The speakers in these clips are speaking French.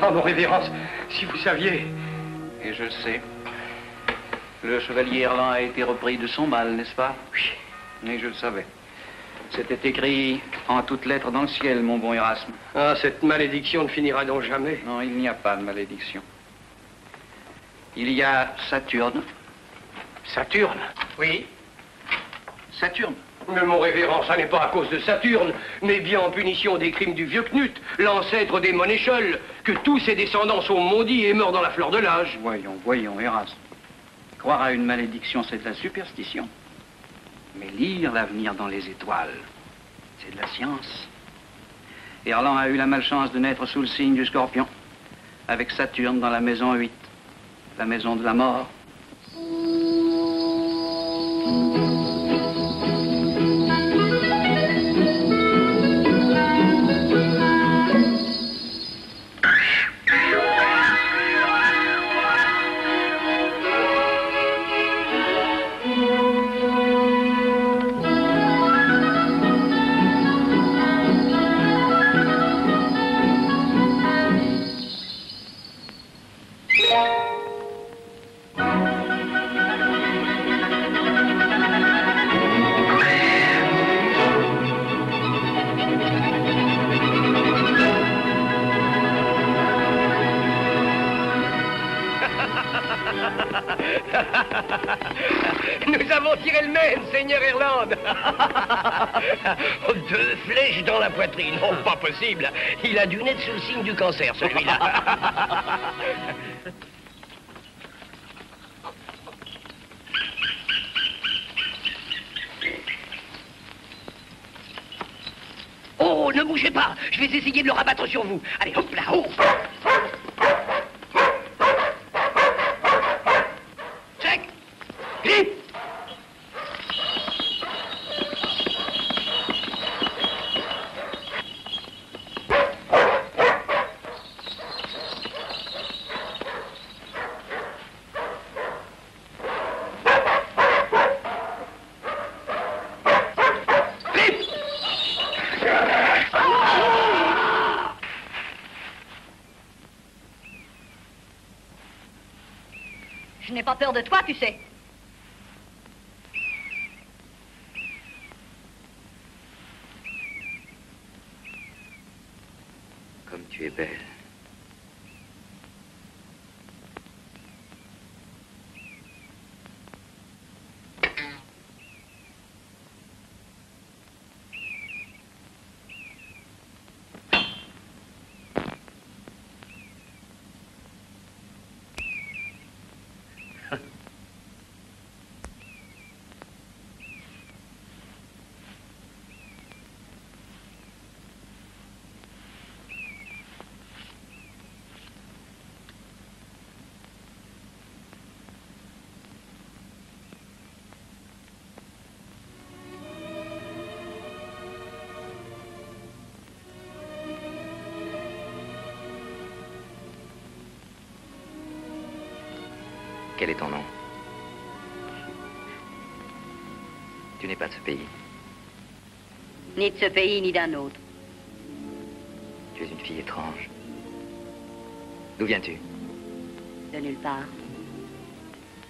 Oh, mon révérence, si vous saviez... Et je sais. Le chevalier Erland a été repris de son mal, n'est-ce pas? Oui. Mais je le savais. C'était écrit en toutes lettres dans le ciel, mon bon Erasme. Ah, cette malédiction ne finira donc jamais. Non, il n'y a pas de malédiction. Il y a Saturne. Saturne? Oui. Saturne. Mais mon révérend, ça n'est pas à cause de Saturne, mais bien en punition des crimes du vieux Knut, l'ancêtre des Monéchol, que tous ses descendants sont maudits et meurent dans la fleur de l'âge. Voyons, Erasme. Croire à une malédiction, c'est de la superstition. Mais lire l'avenir dans les étoiles, c'est de la science. Erland a eu la malchance de naître sous le signe du Scorpion, avec Saturne dans la maison 8, la maison de la mort. Nous avons tiré le même, Seigneur Erland. Deux flèches dans la poitrine. Oh, pas possible. Il a dû naître sous le signe du cancer, celui-là. Oh, ne bougez pas. Je vais essayer de le rabattre sur vous. Allez, hop là, haut. Check. Vite. Je n'ai pas peur de toi, tu sais. Comme tu es belle. Quel est ton nom? Tu n'es pas de ce pays. Ni de ce pays, ni d'un autre. Tu es une fille étrange. D'où viens-tu? De nulle part.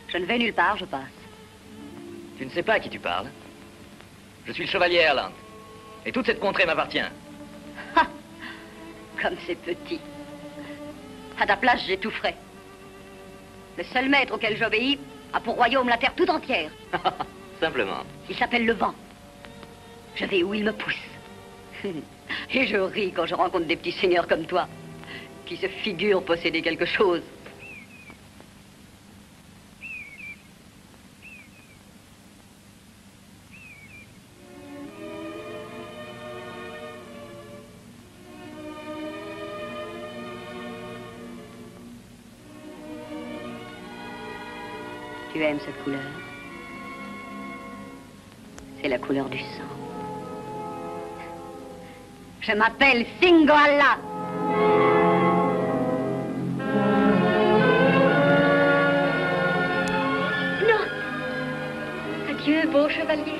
Je ne vais nulle part, je passe. Tu ne sais pas à qui tu parles. Je suis le chevalier Erland. Et toute cette contrée m'appartient. Ha! Comme c'est petit. À ta place, j'étoufferais. Le seul maître auquel j'obéis a pour royaume la terre tout entière. Simplement. Il s'appelle le vent. Je vais où il me pousse. Et je ris quand je rencontre des petits seigneurs comme toi, qui se figurent posséder quelque chose. Tu aimes cette couleur? C'est la couleur du sang. Je m'appelle Singoalla. Non. Adieu, beau chevalier.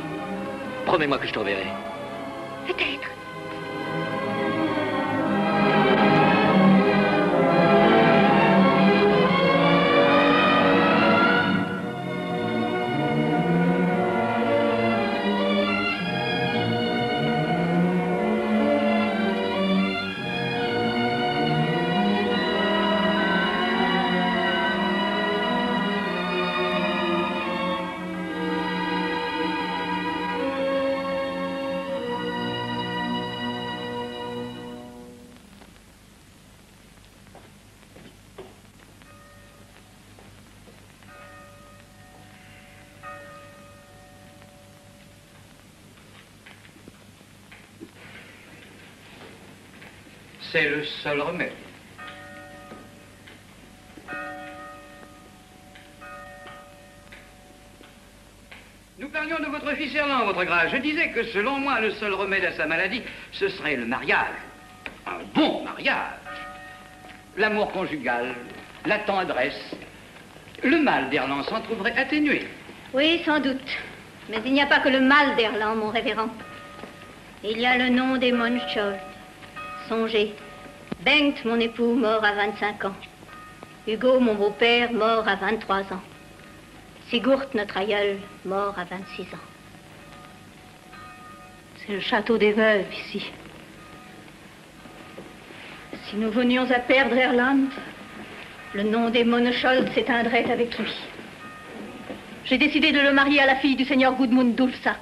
Promets-moi que je te reverrai. Peut-être. C'est le seul remède. Nous parlions de votre fils Erland, votre grâce. Je disais que selon moi, le seul remède à sa maladie, ce serait le mariage. Un bon mariage. L'amour conjugal, la tendresse. Le mal d'Erland s'en trouverait atténué. Oui, sans doute. Mais il n'y a pas que le mal d'Erland, mon révérend. Il y a le nom des Schold. Songez, Bengt, mon époux, mort à 25 ans. Hugo, mon beau-père, mort à 23 ans. Sigurd, notre aïeul, mort à 26 ans. C'est le château des veuves, ici. Si nous venions à perdre Erland, le nom des Schold s'éteindrait avec lui. J'ai décidé de le marier à la fille du seigneur Gudmund d'Ulfsax.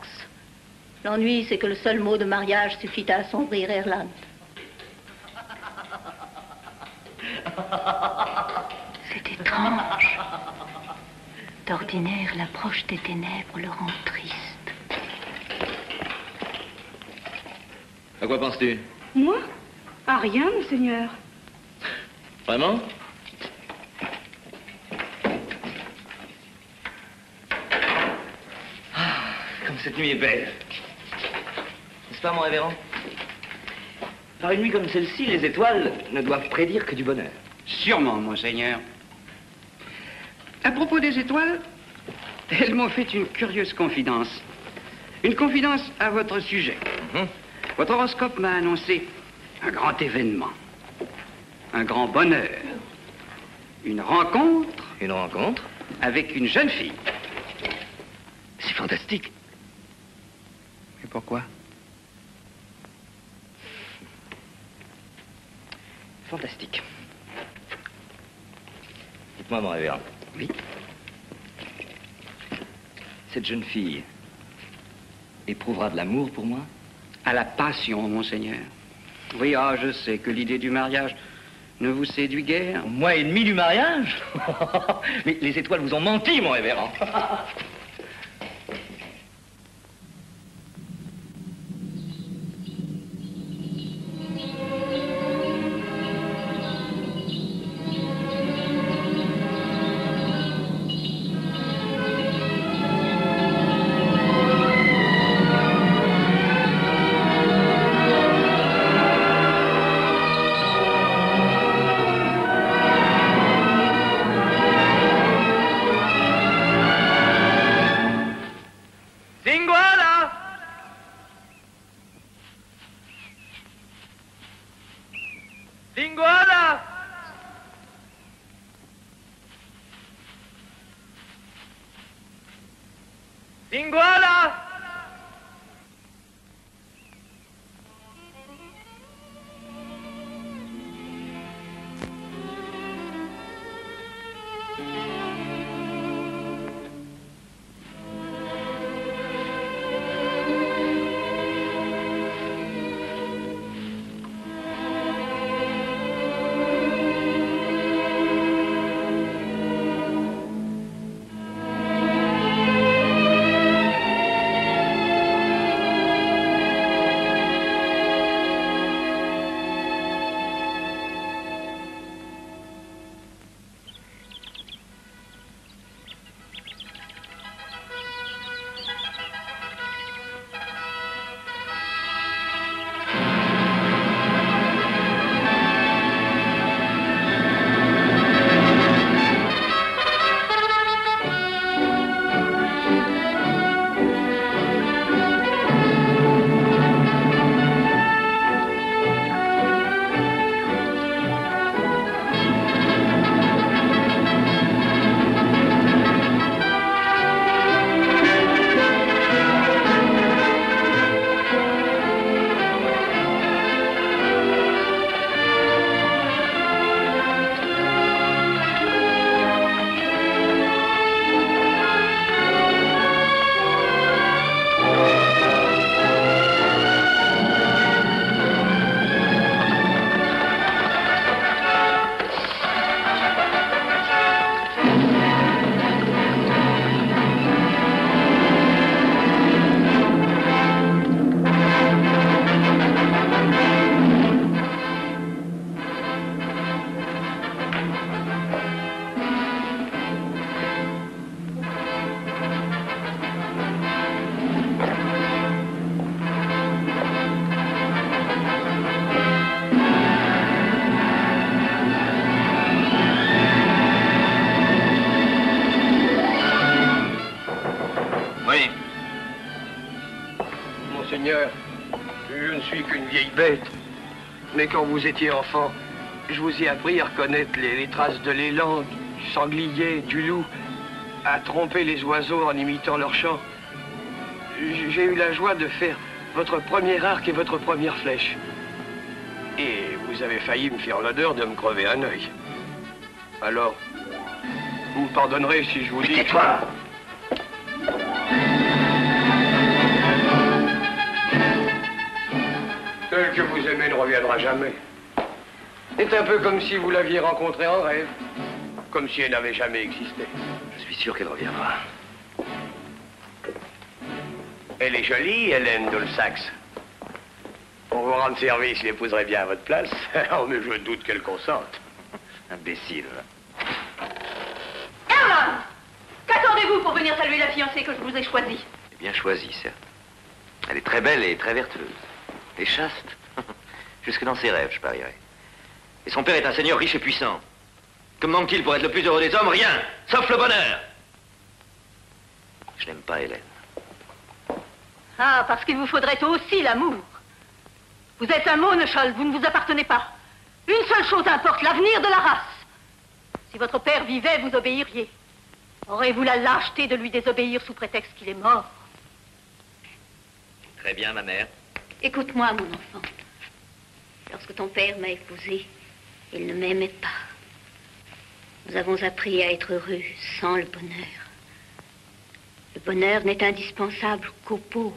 L'ennui, c'est que le seul mot de mariage suffit à assombrir Erland. C'est étrange. D'ordinaire, l'approche des ténèbres le rend triste. À quoi penses-tu? Moi? À rien, monseigneur. Vraiment? Comme cette nuit est belle. N'est-ce pas, mon révérend? Par une nuit comme celle-ci, les étoiles ne doivent prédire que du bonheur. Sûrement, monseigneur. À propos des étoiles, elles m'ont fait une curieuse confidence. Une confidence à votre sujet. Votre horoscope m'a annoncé un grand événement, un grand bonheur, une rencontre. Une rencontre? Avec une jeune fille. C'est fantastique. Et pourquoi? Fantastique. Dites-moi, mon révérend. Oui. Cette jeune fille éprouvera de l'amour pour moi? À la passion, monseigneur. Oui, je sais que l'idée du mariage ne vous séduit guère. Moi, ennemi du mariage? Mais les étoiles vous ont menti, mon révérend. Je ne suis qu'une vieille bête. Mais quand vous étiez enfant, je vous ai appris à reconnaître les traces de l'élan, du sanglier, du loup, à tromper les oiseaux en imitant leur chant. J'ai eu la joie de faire votre premier arc et votre première flèche. Et vous avez failli me faire l'honneur de me crever un œil. Alors, vous me pardonnerez si je vous dis... Tais-toi! Celle que vous aimez ne reviendra jamais. C'est un peu comme si vous l'aviez rencontrée en rêve. Comme si elle n'avait jamais existé. Je suis sûr qu'elle reviendra. Elle est jolie, Hélène Dulsax. Pour vous rendre service, je l'épouserai bien à votre place. Oh, mais je doute qu'elle consente. Imbécile. Hermann! Qu'attendez-vous pour venir saluer la fiancée que je vous ai choisie? Bien choisie, certes. Elle est très belle et très vertueuse. Et chaste. Jusque dans ses rêves, je parierais. Et son père est un seigneur riche et puissant. Que me manque-t-il pour être le plus heureux des hommes? Rien, sauf le bonheur. Je n'aime pas Hélène. Ah, parce qu'il vous faudrait aussi l'amour. Vous êtes un Moneschol, vous ne vous appartenez pas. Une seule chose importe, l'avenir de la race. Si votre père vivait, vous obéiriez. Aurez-vous la lâcheté de lui désobéir sous prétexte qu'il est mort? Très bien, ma mère. Écoute-moi, mon enfant. Lorsque ton père m'a épousée, il ne m'aimait pas. Nous avons appris à être heureux sans le bonheur. Le bonheur n'est indispensable qu'aux pauvres.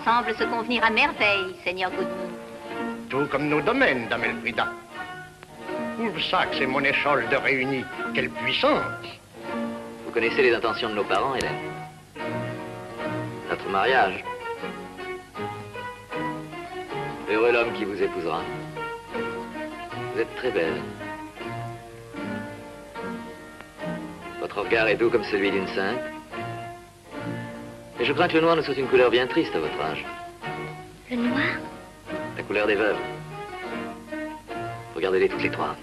Semble se convenir à merveille, Seigneur Goodman. Tout comme nos domaines, Dame Elfrida. Ulfsax et Moneschol de réunis. Quelle puissance! Vous connaissez les intentions de nos parents, Hélène? Notre mariage. Heureux l'homme qui vous épousera. Vous êtes très belle. Votre regard est doux comme celui d'une sainte. Et je crains que le noir ne soit une couleur bien triste à votre âge. Le noir? La couleur des veuves. Regardez-les toutes les trois.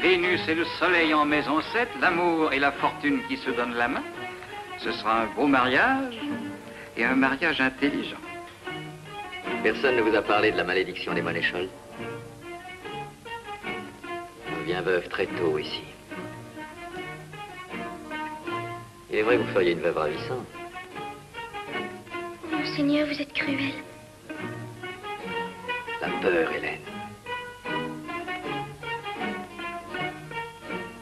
Vénus et le soleil en maison 7, l'amour et la fortune qui se donnent la main. Ce sera un beau mariage et un mariage intelligent. Personne ne vous a parlé de la malédiction des Moneschol? On devient veuve très tôt ici. Il est vrai que vous feriez une veuve ravissante. Monseigneur, vous êtes cruel. La peur, Hélène.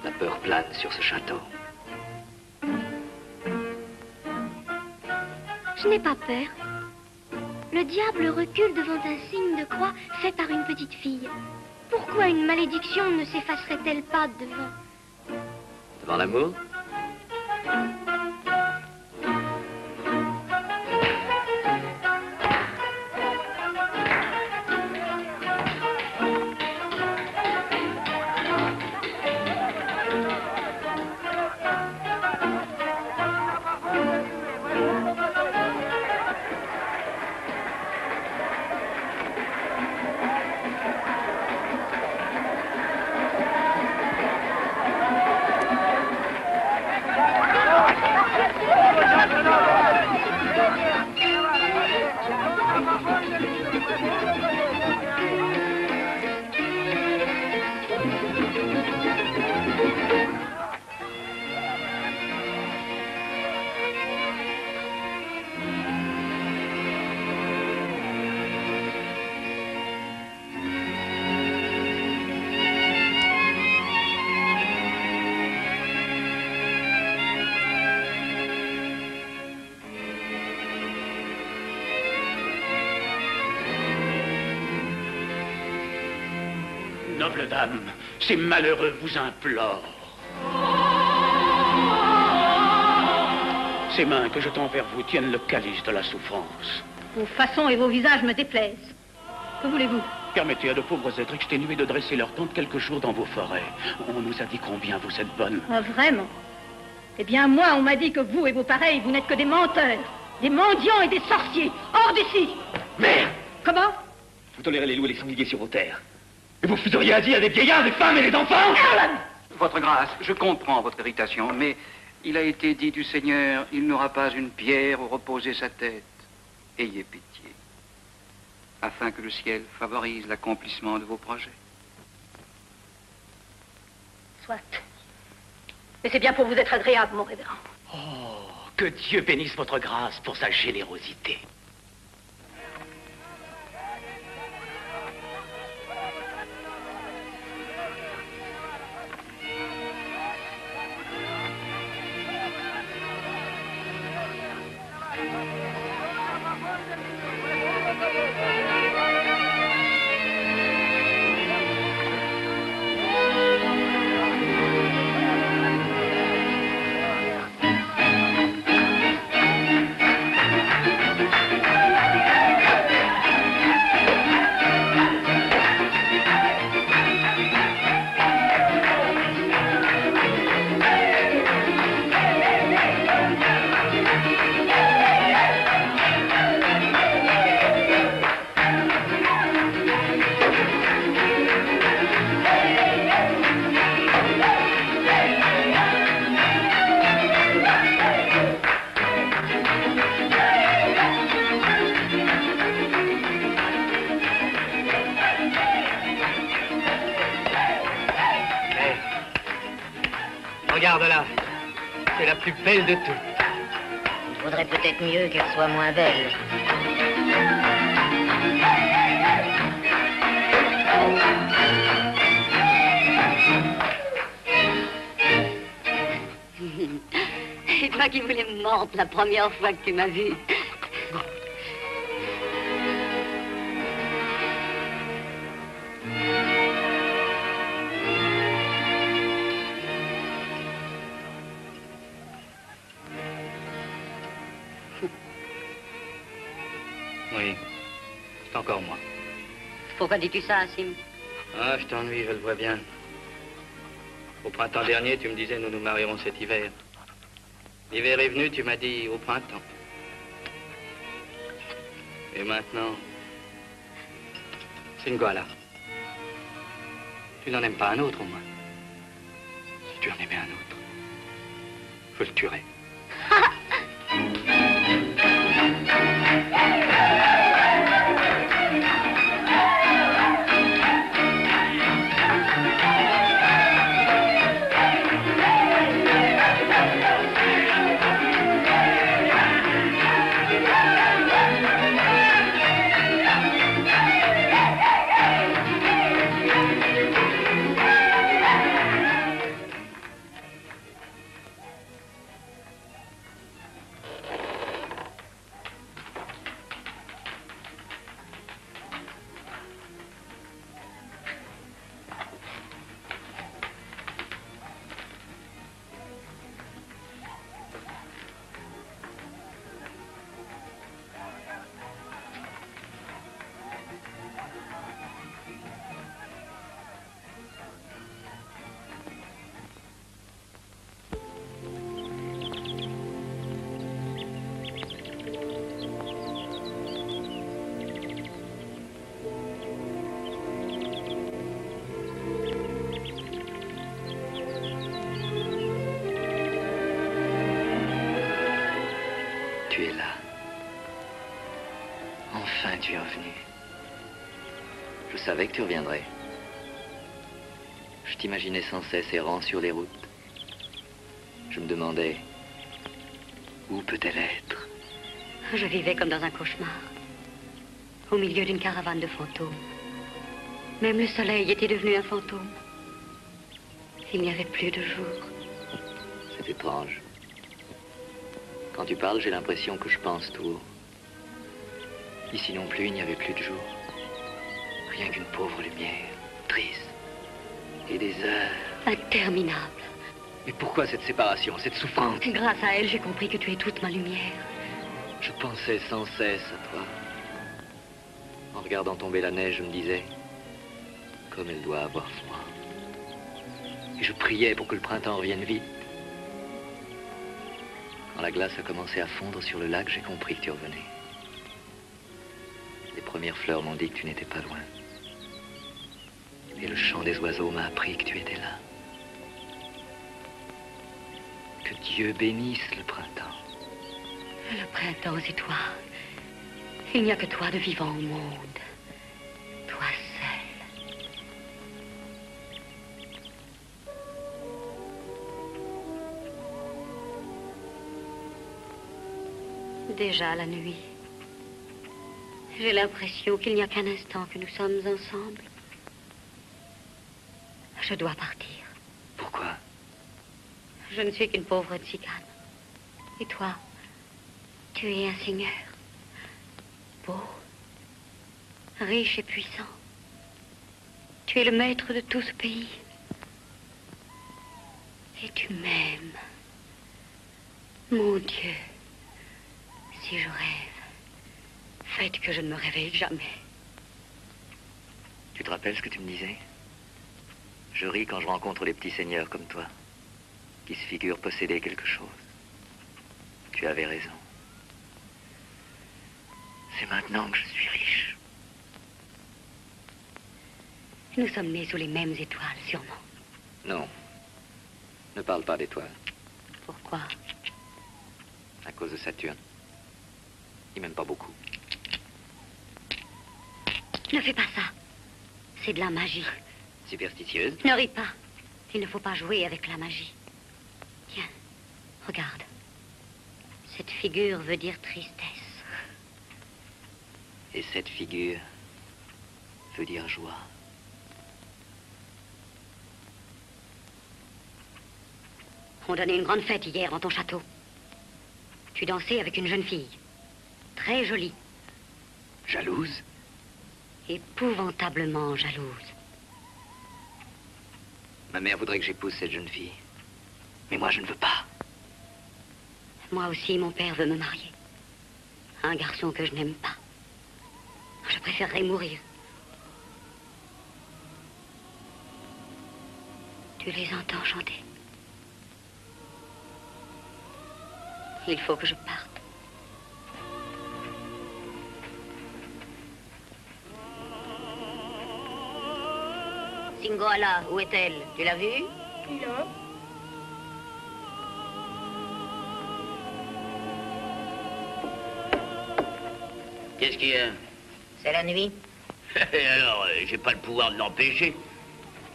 La peur plane sur ce château. Je n'ai pas peur. Le diable recule devant un signe de croix fait par une petite fille. Pourquoi une malédiction ne s'effacerait-elle pas devant? Devant l'amour? Noble dame, ces malheureux vous implorent. Ces mains que je tends vers vous tiennent le calice de la souffrance. Vos façons et vos visages me déplaisent. Que voulez-vous? Permettez à de pauvres êtres exténués de dresser leur tente quelques jours dans vos forêts. On nous a dit combien vous êtes bonne. Ah, vraiment? Eh bien, moi, on m'a dit que vous et vos pareils, vous n'êtes que des menteurs, des mendiants et des sorciers. Hors d'ici! Mère! Comment? Vous tolérez les loups et les sangliers sur vos terres. Et vous fuseriez ainsi à des vieillards, des femmes et des enfants? Erlen! Votre grâce, je comprends votre irritation, mais il a été dit du Seigneur, il n'aura pas une pierre où reposer sa tête. Ayez pitié, afin que le ciel favorise l'accomplissement de vos projets. Soit. Mais c'est bien pour vous être agréable, mon révérend. Oh, que Dieu bénisse votre grâce pour sa générosité. Regarde-la. C'est la plus belle de toutes. Il vaudrait peut-être mieux qu'elle soit moins belle. C'est toi qui voulais me mordre la première fois que tu m'as vue. Oui, c'est encore moi. Pourquoi dis-tu ça, Sim? Ah, je t'ennuie, je le vois bien. Au printemps dernier, tu me disais, nous nous marierons cet hiver. L'hiver est venu, tu m'as dit, au printemps. Et maintenant, Singoala, tu n'en aimes pas un autre, au moins. Si tu en aimais un autre, je le tuerais. Tu es là. Enfin, tu es revenu. Je savais que tu reviendrais. Je t'imaginais sans cesse errant sur les routes. Je me demandais, où peut-elle être? Je vivais comme dans un cauchemar, au milieu d'une caravane de fantômes. Même le soleil était devenu un fantôme. Il n'y avait plus de jour. C'est étrange. Quand tu parles, j'ai l'impression que je pense tout haut. Ici non plus, il n'y avait plus de jour. Rien qu'une pauvre lumière, triste, Et des heures. Interminable. Mais pourquoi cette séparation, cette souffrance? Grâce à elle, j'ai compris que tu es toute ma lumière. Je pensais sans cesse à toi. En regardant tomber la neige, je me disais, comme elle doit avoir froid. Et je priais pour que le printemps revienne vite. Quand la glace a commencé à fondre sur le lac, j'ai compris que tu revenais. Les premières fleurs m'ont dit que tu n'étais pas loin. Et le chant des oiseaux m'a appris que tu étais là. Que Dieu bénisse le printemps. Le printemps, c'est toi. Il n'y a que toi de vivant au monde. Toi seul. Déjà la nuit. J'ai l'impression qu'il n'y a qu'un instant que nous sommes ensemble. Je dois partir. Pourquoi? Je ne suis qu'une pauvre tzigane. Et toi, tu es un seigneur. Beau, riche et puissant. Tu es le maître de tout ce pays. Et tu m'aimes. Mon Dieu, si je rêve, faites que je ne me réveille jamais. Tu te rappelles ce que tu me disais? Je ris quand je rencontre des petits seigneurs comme toi, qui se figurent posséder quelque chose. Tu avais raison. C'est maintenant que je suis riche. Nous sommes nés sous les mêmes étoiles, sûrement. Non. Ne parle pas d'étoiles. Pourquoi? À cause de Saturne. Il m'aime pas beaucoup. Ne fais pas ça. C'est de la magie. Superstitieuse? Ne ris pas. Il ne faut pas jouer avec la magie. Tiens, regarde. Cette figure veut dire tristesse. Et cette figure veut dire joie. On donnait une grande fête hier dans ton château. Tu dansais avec une jeune fille. Très jolie. Jalouse? Épouvantablement jalouse. Ma mère voudrait que j'épouse cette jeune fille. Mais moi, je ne veux pas. Moi aussi, mon père veut me marier. Un garçon que je n'aime pas. Je préférerais mourir. Tu les entends chanter? Il faut que je parte. Singoala, où est-elle? Tu l'as vue? Non. Qu'est-ce qu'il y a? C'est la nuit. Et alors, j'ai pas le pouvoir de l'empêcher.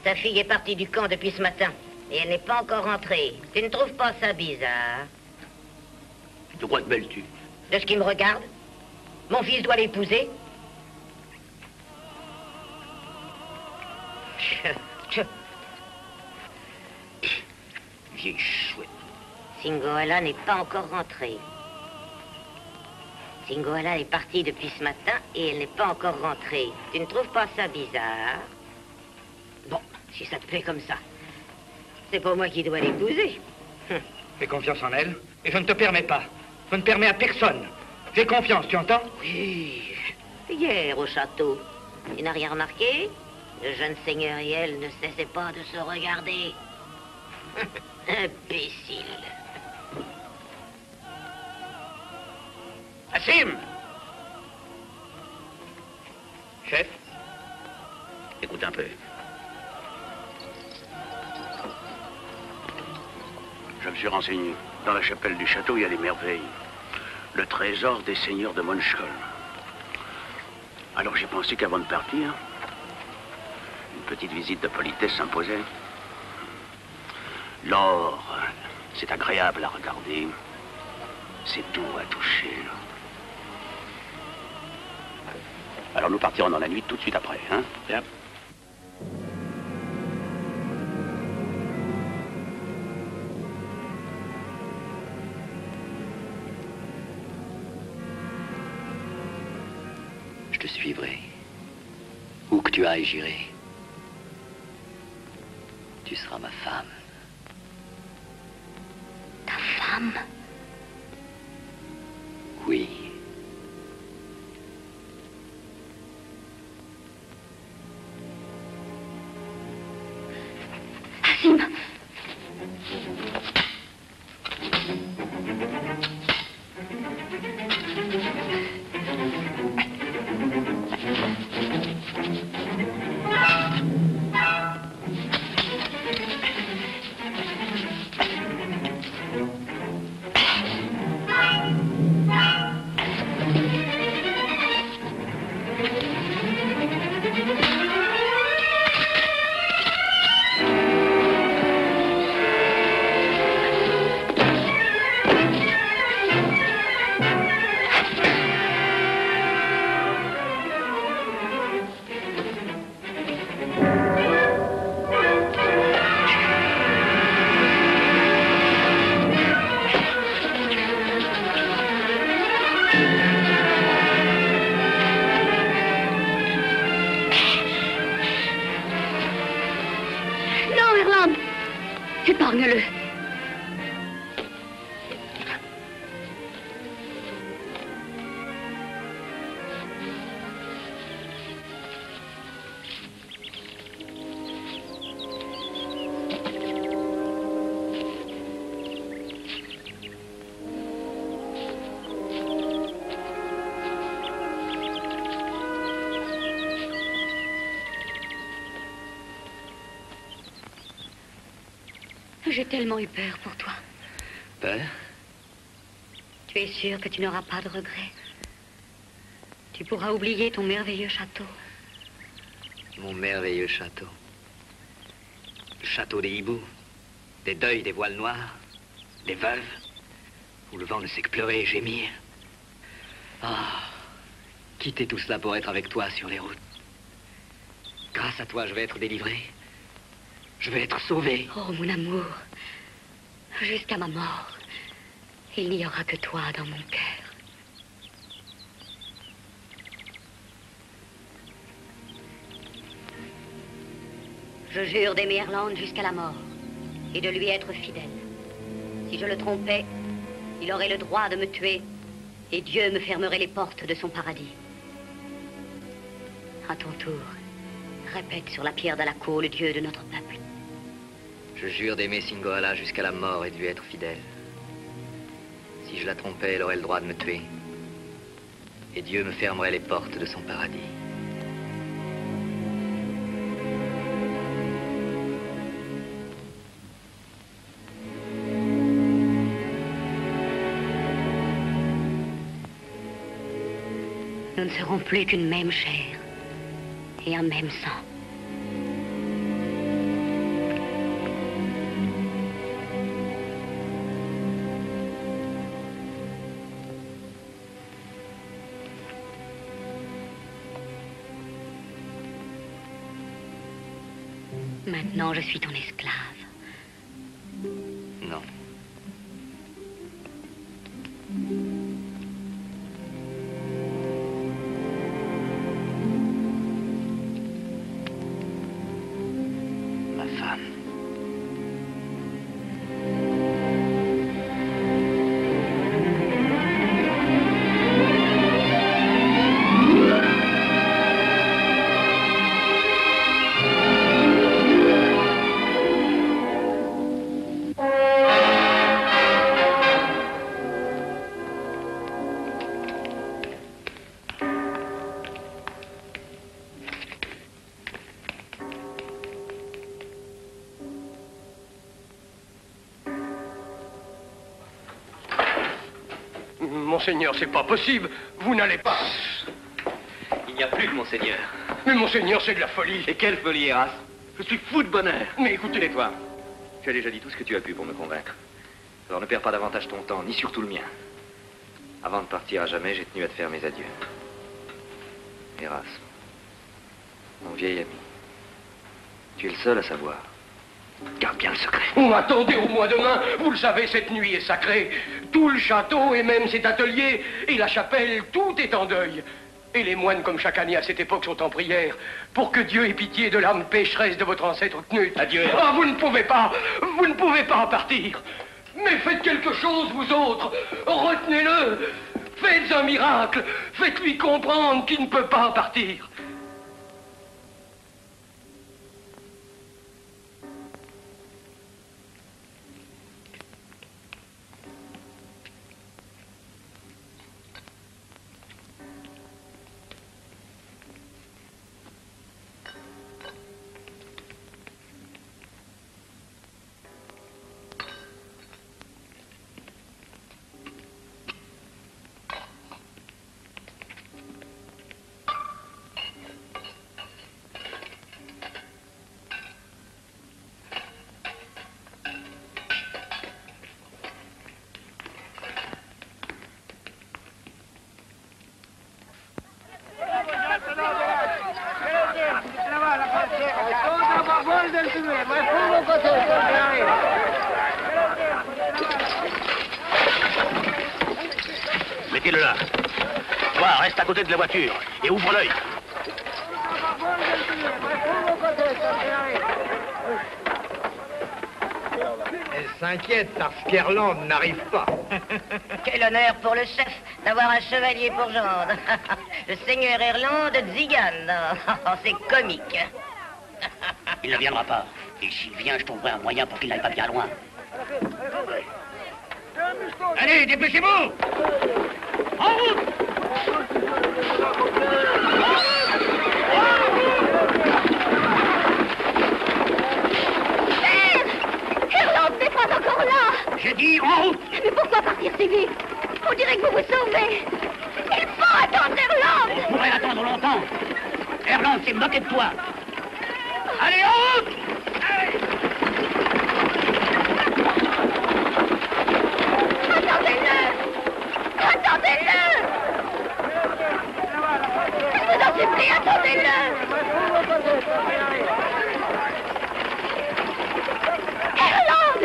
Ta fille est partie du camp depuis ce matin. Et elle n'est pas encore rentrée. Tu ne trouves pas ça bizarre? De quoi te mêles-tu? De ce qui me regarde? Mon fils doit l'épouser. Vieille chouette. Singoala n'est pas encore rentrée. Singoala est partie depuis ce matin et elle n'est pas encore rentrée. Tu ne trouves pas ça bizarre? Bon, si ça te plaît comme ça. C'est pas moi qui dois l'épouser. Fais confiance en elle, et je ne te permets pas. Je ne permets à personne. Fais confiance, tu entends? Oui. Hier, au château. Tu n'as rien remarqué? Le jeune seigneur et elle ne cessaient pas de se regarder. Imbécile. Assim! Chef? Écoute un peu. Je me suis renseigné. Dans la chapelle du château, il y a des merveilles. Le trésor des seigneurs de Monschkolm. Alors j'ai pensé qu'avant de partir, une petite visite de politesse s'imposait. L'or, c'est agréable à regarder. C'est doux à toucher. Alors nous partirons dans la nuit tout de suite après, hein? Bien. Je te suivrai. Où que tu ailles, j'irai. Tu seras ma femme. Ta femme? Oui. Azim! Épargne-le. J'ai tellement eu peur pour toi. Peur? Tu es sûr que tu n'auras pas de regrets? Tu pourras oublier ton merveilleux château. Mon merveilleux château. Le château des hiboux, des deuils, des voiles noirs, des veuves, où le vent ne sait que pleurer et gémir. Ah, quitter tout cela pour être avec toi sur les routes. Grâce à toi, je vais être délivré. Je vais être sauvé. Oh, mon amour, jusqu'à ma mort, il n'y aura que toi dans mon cœur. Je jure d'aimer Erland jusqu'à la mort et de lui être fidèle. Si je le trompais, il aurait le droit de me tuer et Dieu me fermerait les portes de son paradis. À ton tour, répète sur la pierre d'Alako le Dieu de notre peuple. Je jure d'aimer Singoalla jusqu'à la mort et de lui être fidèle. Si je la trompais, elle aurait le droit de me tuer. Et Dieu me fermerait les portes de son paradis. Nous ne serons plus qu'une même chair et un même sang. Maintenant, je suis ton esclave. Non. Ma femme. Monseigneur, c'est pas possible. Vous n'allez pas. Il n'y a plus que Monseigneur. Mais Monseigneur, c'est de la folie. Et quelle folie, Héras? Je suis fou de bonheur. Mais écoutez... Tais-toi. Tu as déjà dit tout ce que tu as pu pour me convaincre. Alors ne perds pas davantage ton temps, ni surtout le mien. Avant de partir à jamais, j'ai tenu à te faire mes adieux. Héras, mon vieil ami, tu es le seul à savoir. Garde bien le secret. Oh, attendez au moins demain. Vous le savez, cette nuit est sacrée. Tout le château et même cet atelier et la chapelle, tout est en deuil. Et les moines, comme chaque année à cette époque, sont en prière pour que Dieu ait pitié de l'âme pécheresse de votre ancêtre Knut. Adieu. Ah, vous ne pouvez pas en partir. Mais faites quelque chose, vous autres. Retenez-le. Faites un miracle. Faites-lui comprendre qu'il ne peut pas en partir. Mettez-le là. Toi, reste à côté de la voiture et ouvre l'œil. Elle s'inquiète parce qu'Erland n'arrive pas. Quel honneur pour le chef d'avoir un chevalier pour gendre. Le seigneur Erland de Zigan. C'est comique. Il ne viendra pas. Et s'il vient, je trouverai un moyen pour qu'il n'aille pas bien loin. Allez, dépêchez-vous! En route! Père! Erland n'est pas encore là! J'ai dit en route! Mais pourquoi partir si vite? On dirait que vous vous sauvez! Il faut attendre Erland! On pourrait attendre longtemps. Erland s'est moqué de toi. Allez, en route! Attendez-le! Attendez-le! Je vous en supplie, attendez-le! Erland!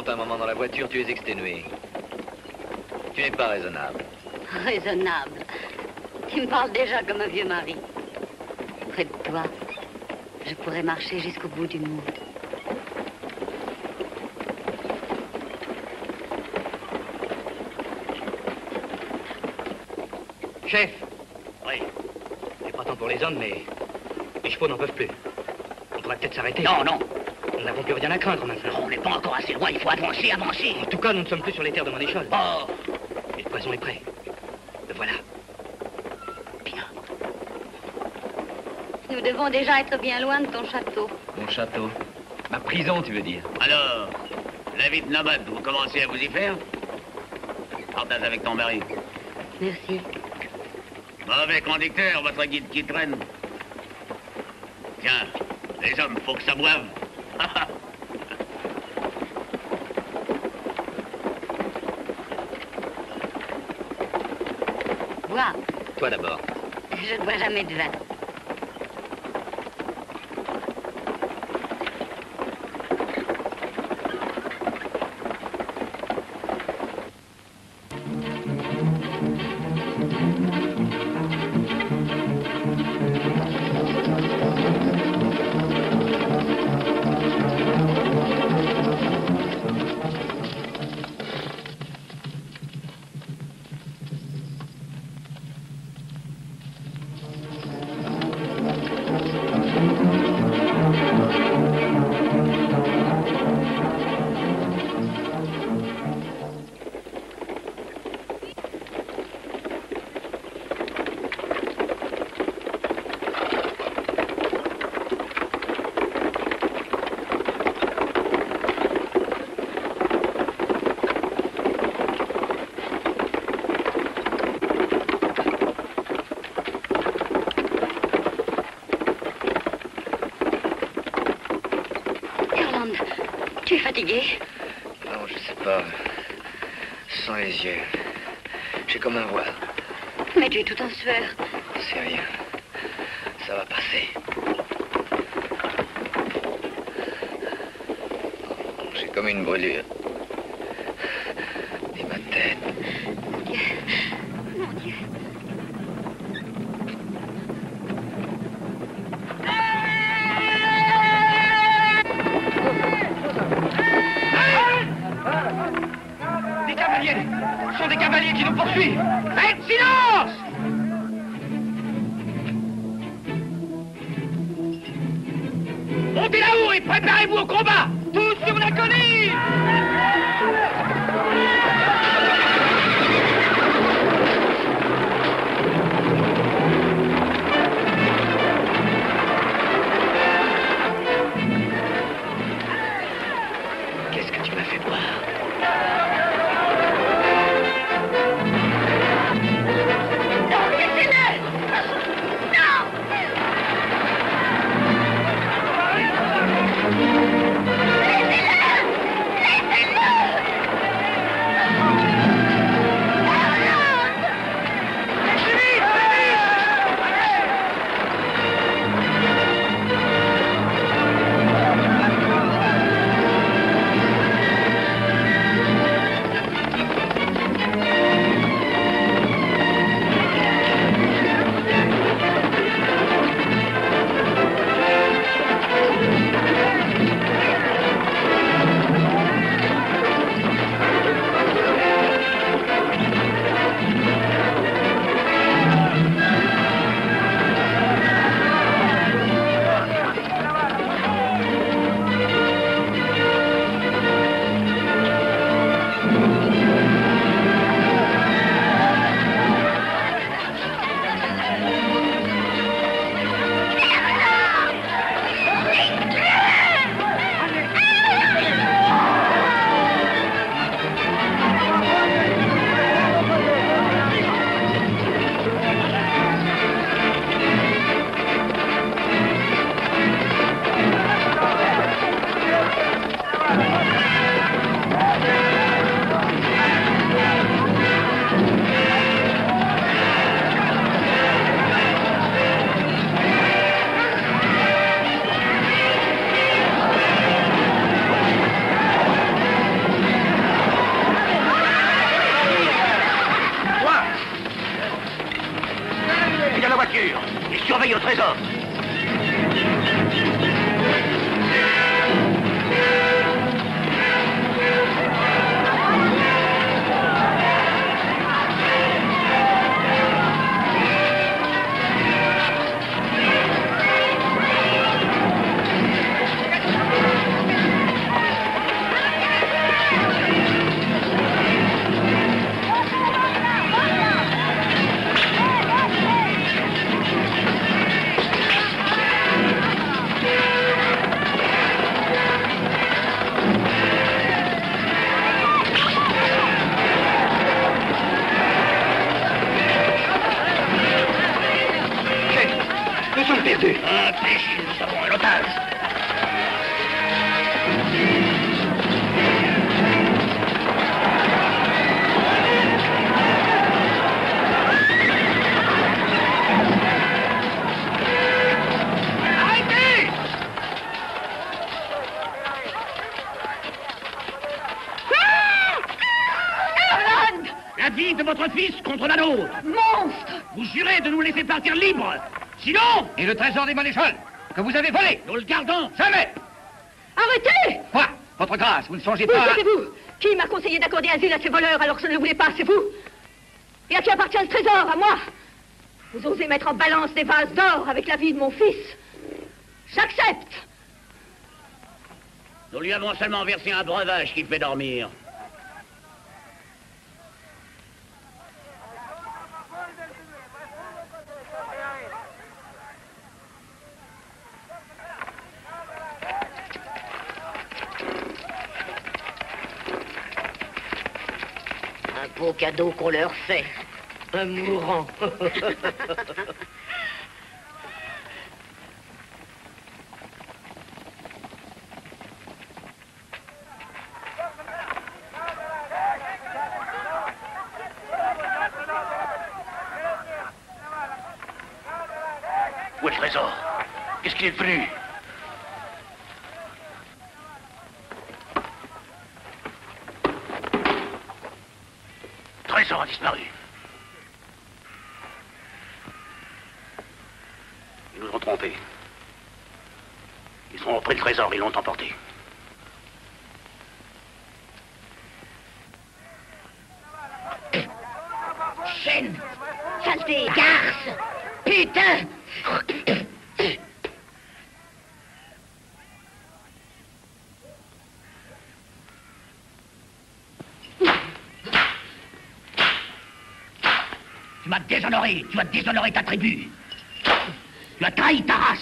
Un moment dans la voiture, tu es exténué. Tu n'es pas raisonnable. Raisonnable. Tu me parles déjà comme un vieux mari. Près de toi, je pourrais marcher jusqu'au bout du monde. Chef! Oui. C'est pas tant pour les hommes, mais les chevaux n'en peuvent plus. On pourrait peut-être s'arrêter. Non, non. Nous n'avons plus rien à craindre maintenant. On n'est pas encore assez loin, il faut avancer, avancer. En tout cas, nous ne sommes plus sur les terres de Monéchol. Oh. Et le poison est prêt. Le voilà. Bien. Nous devons déjà être bien loin de ton château. Mon château? Ma prison, tu veux dire? Alors, la vie de nomade, vous commencez à vous y faire? Partage avec ton mari. Merci. Mauvais conducteur, votre guide qui traîne. Tiens, les hommes, faut que ça boive. Bois. Toi d'abord. Je ne bois jamais de vin. Tu es fatigué? Non, je sais pas. Sans les yeux. J'ai comme un voile. Mais tu es tout en sueur. C'est rien. Ça va passer. J'ai comme une brûlure. Et ma tête. Mon Dieu. Mon Dieu. Des cavaliers! Ce sont des cavaliers qui nous poursuivent! Faites silence! Montez là-haut et préparez-vous au combat! Tous sur la colline! Qu'est-ce que tu m'as fait boire? Surveille au trésor. Nous sommes perdus. Imbécile, nous avons un otage. Arrêtez! La vie de votre fils contre la nôtre. Monstre! Vous jurez de nous laisser partir libres. Sinon... Et le trésor des maréchals que vous avez volé, nous le gardons jamais. Arrêtez! Quoi? Votre grâce, vous ne songez Vous, pas... c'est-vous? Qui m'a conseillé d'accorder asile à ces voleurs alors que je ne le voulais pas? C'est vous? Et à qui appartient le trésor? À moi? Vous osez mettre en balance des vases d'or avec la vie de mon fils? Nous lui avons seulement versé un breuvage qui le fait dormir. Un beau cadeau qu'on leur fait. Un mourant. Où est le trésor? Qu'est-ce qu'il est devenu? Le trésor a disparu. Ils nous ont trompés. Ils ont repris le trésor, ils l'ont emporté. Chêne! Saleté! Garce! Putain! Tu m'as déshonoré, tu as déshonoré ta tribu. Tu as trahi ta race.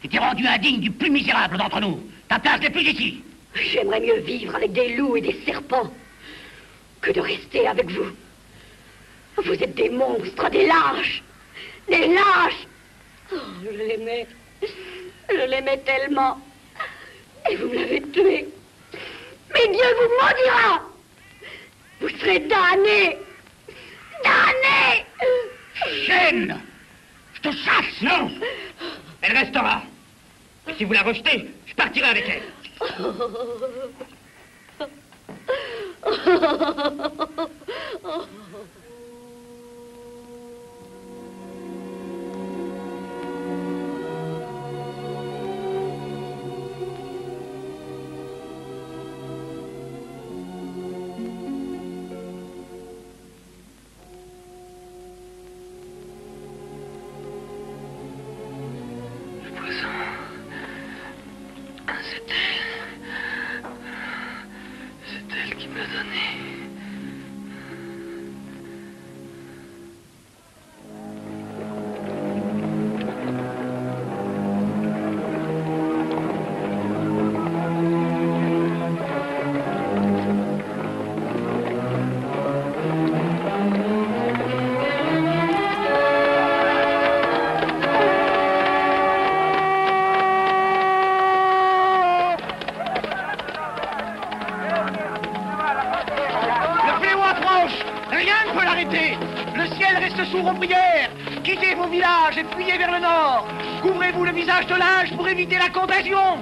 Tu t'es rendu indigne du plus misérable d'entre nous. Ta place n'est plus ici. J'aimerais mieux vivre avec des loups et des serpents que de rester avec vous. Vous êtes des monstres, des lâches. Des lâches. Oh, je l'aimais. Je l'aimais tellement. Et vous me l'avez tué. Mais Dieu vous maudira. Vous serez damnés. Damnés. Chêne! Je te chasse, non! Elle restera. Et si vous la rejetez, je partirai avec elle. C'est elle qui me l'a donné. Le ciel reste sourd aux prières. Quittez vos villages et fuyez vers le nord. Couvrez-vous le visage de linge pour éviter la contagion.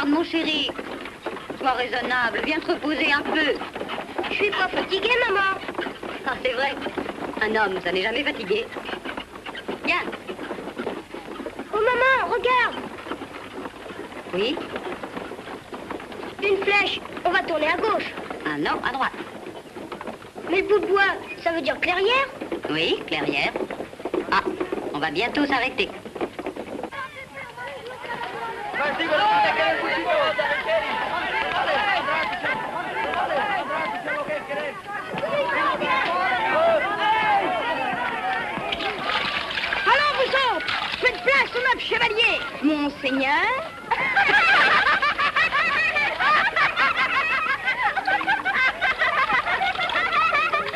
Mon chéri, sois raisonnable, viens te reposer un peu. Je suis pas fatiguée, maman. Ah, c'est vrai. Un homme, ça n'est jamais fatigué. Viens. Oh, maman, regarde. Oui? Une flèche. On va tourner à gauche. Ah non, à droite. Mais le bout de bois, ça veut dire clairière? Oui, clairière. Ah, on va bientôt s'arrêter. Alors vous autres, faites place au notre chevalier. Monseigneur.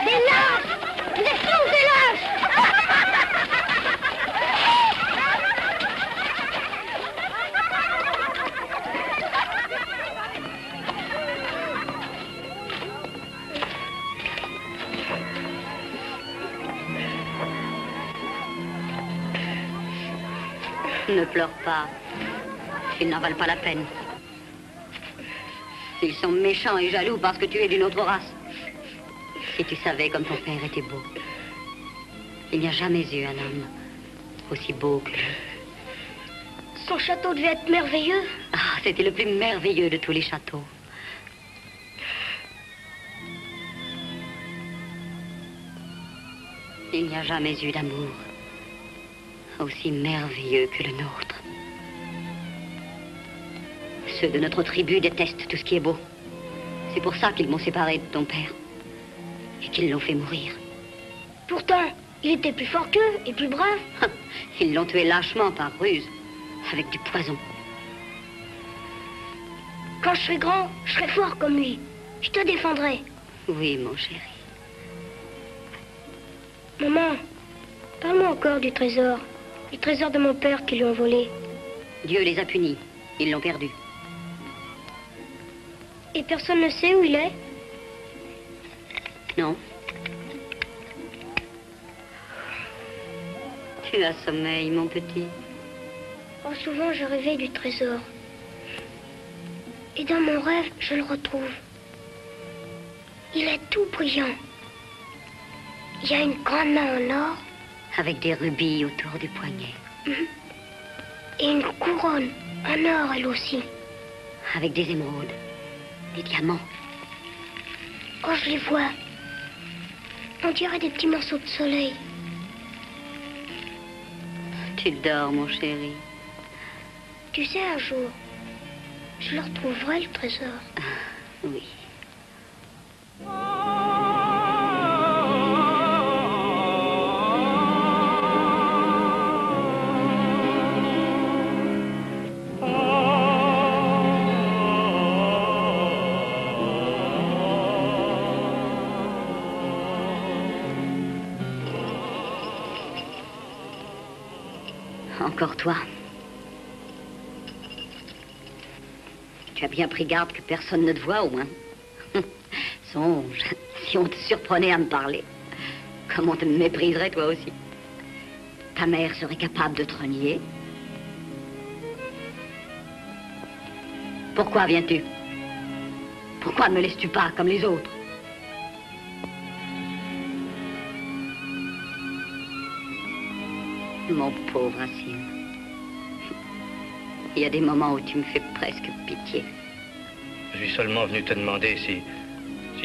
Des lâches! Vous êtes tous des lâches! Ne pleure pas. Ils n'en valent pas la peine. Ils sont méchants et jaloux parce que tu es d'une autre race. Si tu savais comme ton père était beau. Il n'y a jamais eu un homme aussi beau que lui. Son château devait être merveilleux. Ah, c'était le plus merveilleux de tous les châteaux. Il n'y a jamais eu d'amour aussi merveilleux que le nôtre. Ceux de notre tribu détestent tout ce qui est beau. C'est pour ça qu'ils m'ont séparé de ton père. Et qu'ils l'ont fait mourir. Pourtant, il était plus fort qu'eux et plus brave. Ils l'ont tué lâchement par ruse, avec du poison. Quand je serai grand, je serai fort comme lui. Je te défendrai. Oui, mon chéri. Maman, parle-moi encore du trésor. Du trésor de mon père qui lui ont volé. Dieu les a punis. Ils l'ont perdu. Et personne ne sait où il est? Non. Tu as sommeil, mon petit. Oh, souvent, je rêvais du trésor. Et dans mon rêve, je le retrouve. Il est tout brillant. Il y a une grande main en or. Avec des rubis autour du poignet. Et une couronne en or, elle aussi. Avec des émeraudes. Des diamants. Quand je les vois, on dirait des petits morceaux de soleil. Tu dors, mon chéri. Tu sais, un jour, je le retrouverai, le trésor. Oui. Encore toi. Tu as bien pris garde que personne ne te voit, au moins. Songe, si on te surprenait à me parler, comme on te mépriserait, toi aussi. Ta mère serait capable de te renier. Pourquoi viens-tu? Pourquoi ne me laisses-tu pas comme les autres? Mon pauvre Racine. Il y a des moments où tu me fais presque pitié. Je suis seulement venu te demander si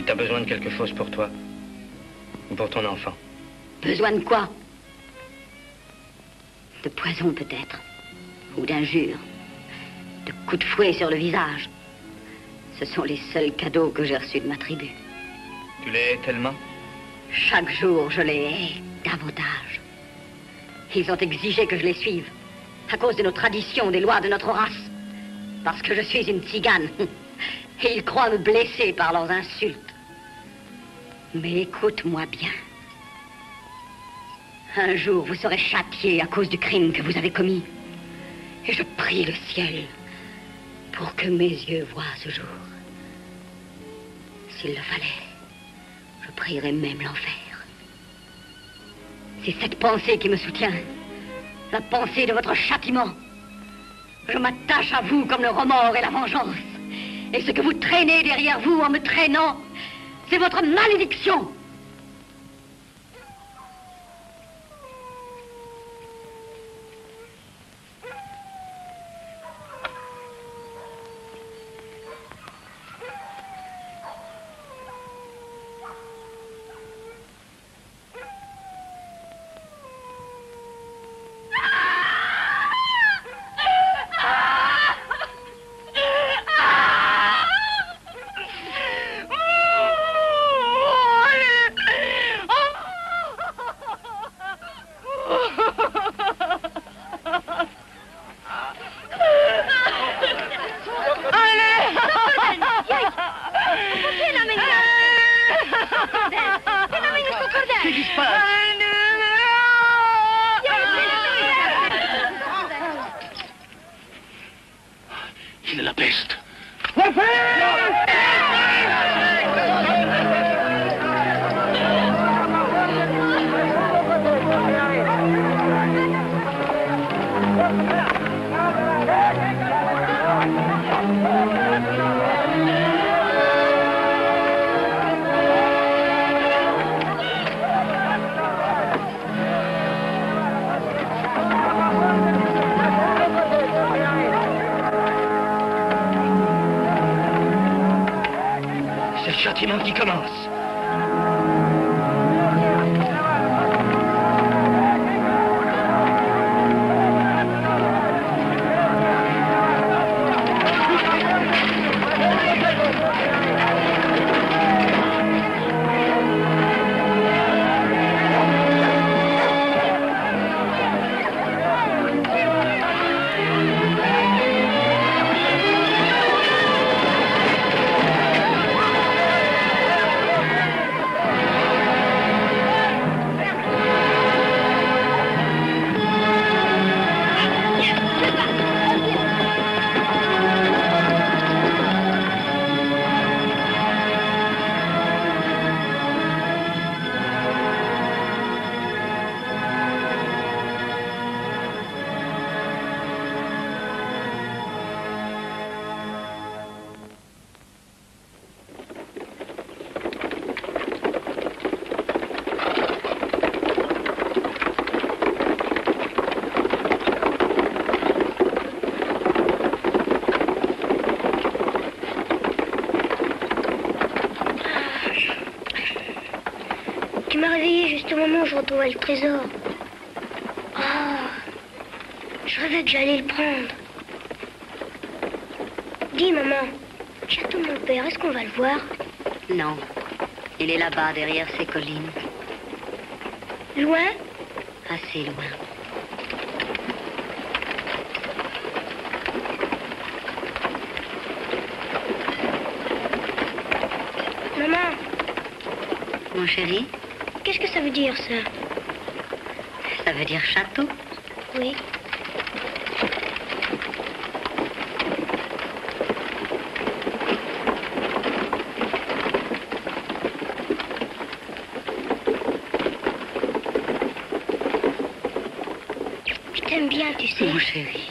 tu as besoin de quelque chose pour toi. Ou pour ton enfant. Besoin de quoi? De poison, peut-être. Ou d'injures. De coups de fouet sur le visage. Ce sont les seuls cadeaux que j'ai reçus de ma tribu. Tu les hais tellement? Chaque jour, je les hais davantage. Ils ont exigé que je les suive, à cause de nos traditions, des lois de notre race. Parce que je suis une tzigane. Et ils croient me blesser par leurs insultes. Mais écoute-moi bien. Un jour, vous serez châtiés à cause du crime que vous avez commis. Et je prie le ciel pour que mes yeux voient ce jour. S'il le fallait, je prierais même l'enfer. C'est cette pensée qui me soutient. La pensée de votre châtiment. Je m'attache à vous comme le remords et la vengeance. Et ce que vous traînez derrière vous en me traînant, c'est votre malédiction. Che ti spazio? Il è la peste. La C'est le châtiment qui commence. Tu m'as réveillée juste au moment où je retrouvais le trésor. Ah, je rêvais que j'allais le prendre. Dis, maman, le château de mon père, est-ce qu'on va le voir? Non. Il est là-bas, derrière ces collines. Loin? Assez loin. Maman. Mon chéri? Qu'est-ce que ça veut dire, ça? Ça veut dire château? Oui. Je t'aime bien, tu sais. Mon chéri.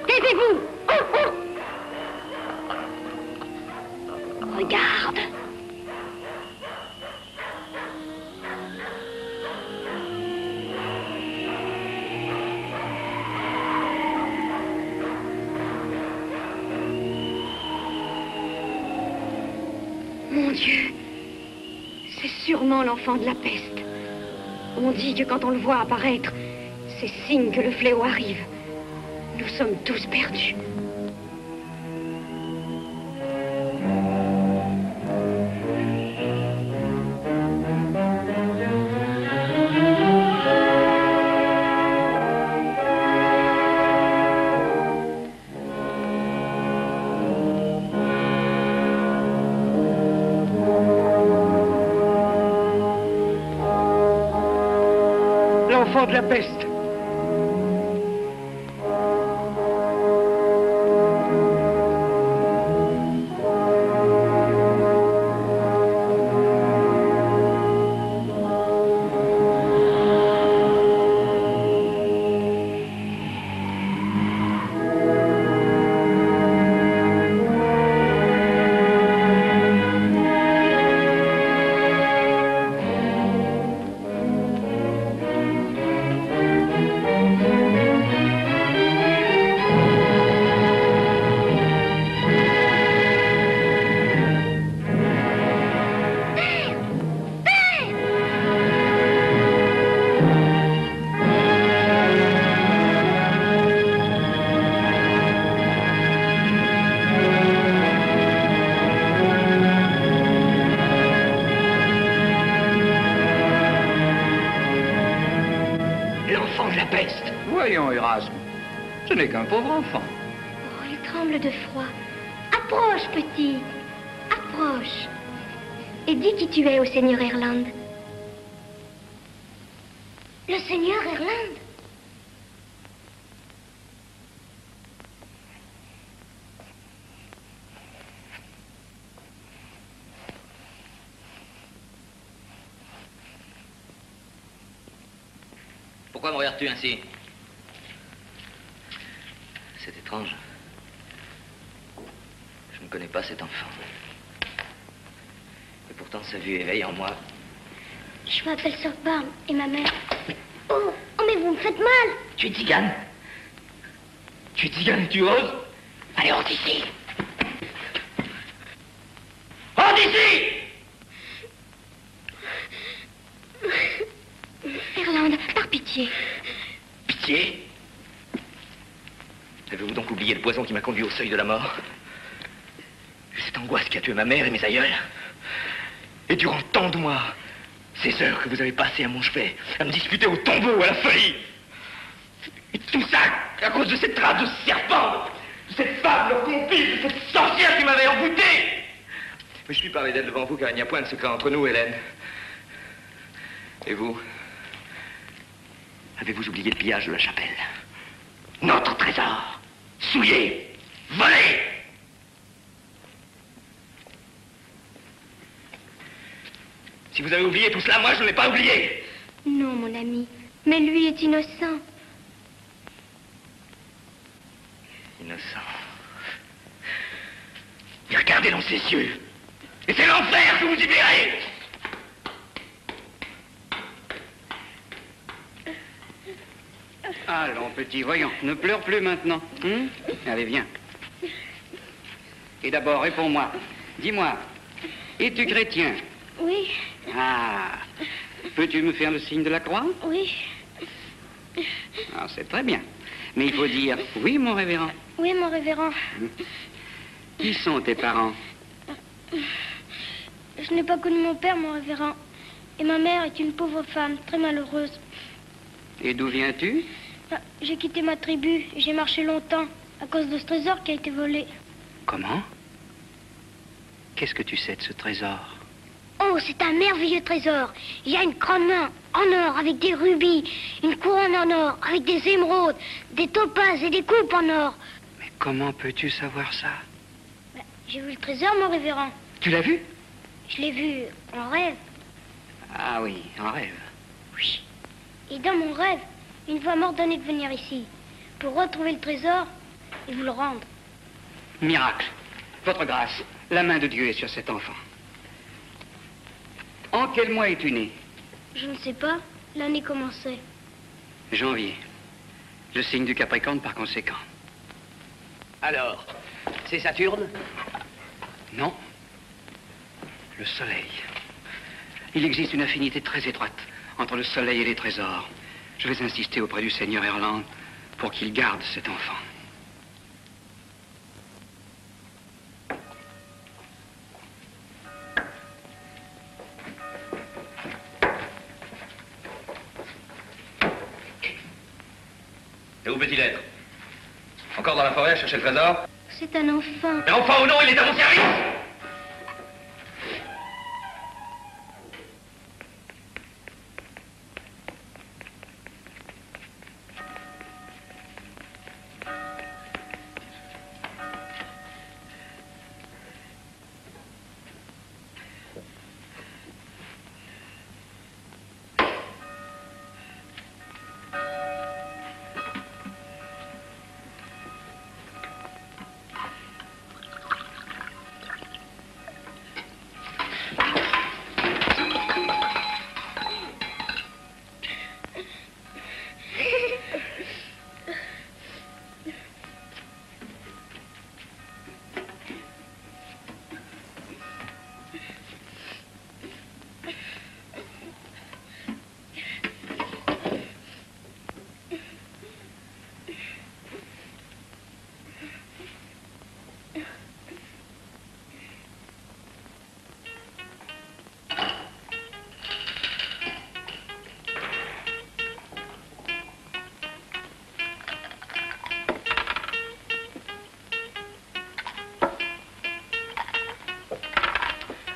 Taisez-vous! Regarde. Mon Dieu, c'est sûrement l'enfant de la peste. On dit que quand on le voit apparaître, c'est signe que le fléau arrive. Nous sommes tous perdus. la peste. Voyons, Erasme, ce n'est qu'un pauvre enfant. Oh, il tremble de froid. Approche, petit. Approche. Et dis qui tu es au seigneur Erland. Le seigneur Erland? Pourquoi me regardes-tu ainsi? C'est étrange. Je ne connais pas cet enfant. Et pourtant, sa vue éveille en moi. Je m'appelle Sir Barn et ma mère. Oh, mais vous me faites mal. Tu es tzigane? Tu es tzigane et tu oses? Allez, hors d'ici! Hors d'ici! Erland, par pitié. Pitié? Avez-vous donc oublié le poison qui m'a conduit au seuil de la mort? Cette angoisse qui a tué ma mère et mes aïeuls? Et durant tant de mois, ces heures que vous avez passées à mon chevet, à me disputer au tombeau, à la folie. Et tout ça à cause de cette trace de serpent, de cette fable corrompue, de cette sorcière qui m'avait envoûté. Mais je puis parler d'elle devant vous car il n'y a point de secret entre nous, Hélène. Et vous? Avez-vous oublié le pillage de la chapelle? Notre trésor, souillé, volé. Si vous avez oublié tout cela, moi je ne l'ai pas oublié. Non, mon ami, mais lui est innocent. Innocent. Et regardez dans ses yeux. Et c'est l'enfer que vous y verrez. Allons, petit, voyons, ne pleure plus maintenant. Allez, viens. Et d'abord, réponds-moi. Dis-moi, es-tu chrétien? Oui. Ah, peux-tu me faire le signe de la croix? Oui. Ah, c'est très bien. Mais il faut dire oui, mon révérend. Oui, mon révérend. Qui sont tes parents? Je n'ai pas connu mon père, mon révérend. Et ma mère est une pauvre femme, très malheureuse. Et d'où viens-tu? J'ai quitté ma tribu et j'ai marché longtemps à cause de ce trésor qui a été volé. Comment? Qu'est-ce que tu sais de ce trésor? Oh, c'est un merveilleux trésor. Il y a une grande main en or avec des rubis, une couronne en or avec des émeraudes, des topazes et des coupes en or. Mais comment peux-tu savoir ça? J'ai vu le trésor, mon révérend. Tu l'as vu? Je l'ai vu en rêve. Ah oui, en rêve. Oui. Et dans mon rêve, une voix m'ordonnait de venir ici pour retrouver le trésor et vous le rendre. Miracle. Votre grâce, la main de Dieu est sur cet enfant. En quel mois es-tu né? Je ne sais pas. L'année commençait. Janvier. Le signe du Capricorne par conséquent. Alors, c'est Saturne? Non. Le soleil. Il existe une affinité très étroite entre le soleil et les trésors. Je vais insister auprès du seigneur Erland pour qu'il garde cet enfant. Et où peut-il être? Encore dans la forêt à chercher le trésor? C'est un enfant. Mais enfant ou non, il est à mon service!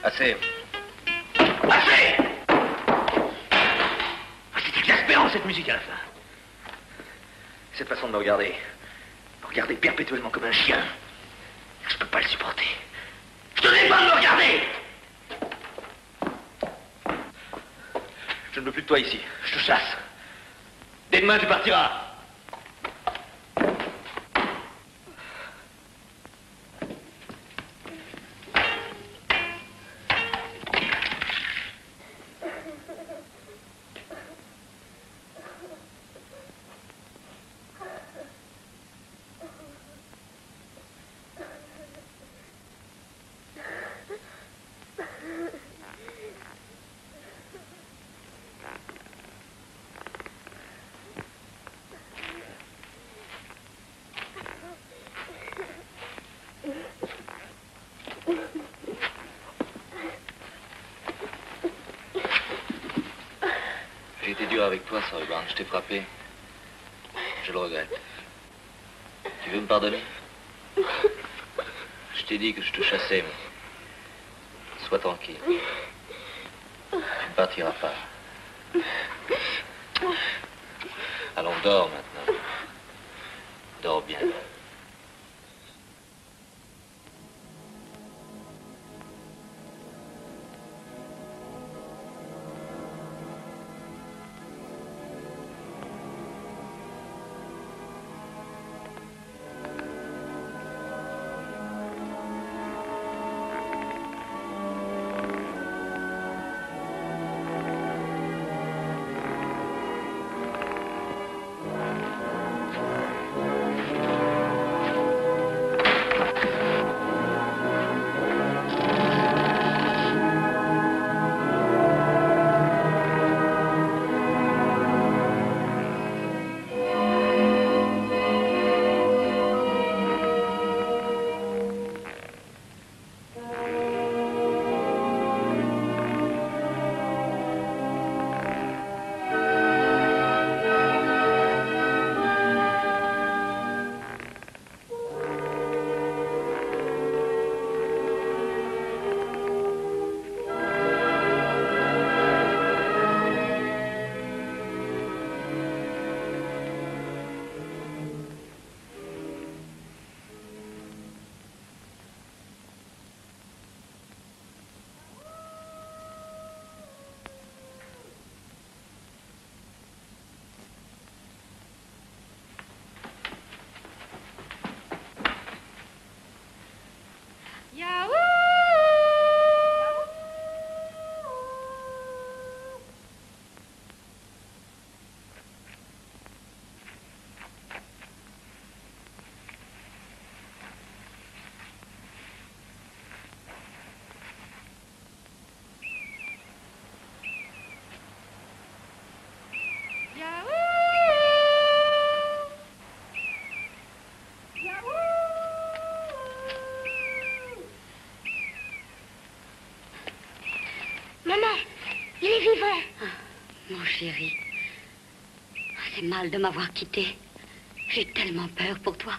Assez. Assez! C'est exaspérant cette musique à la fin. Cette façon de me regarder perpétuellement comme un chien, je peux pas le supporter. Je te dis pas de me regarder! Je ne veux plus de toi ici. Je te chasse. Dès demain, tu partiras. J'ai été dur avec toi, Sauerbrand. Je t'ai frappé. Je le regrette. Tu veux me pardonner? Je t'ai dit que je te chassais, mais sois tranquille. Tu ne partiras pas. Allons, dors maintenant. Dors bien. Maman, il est vivant. Ah, mon chéri, c'est mal de m'avoir quitté. J'ai tellement peur pour toi.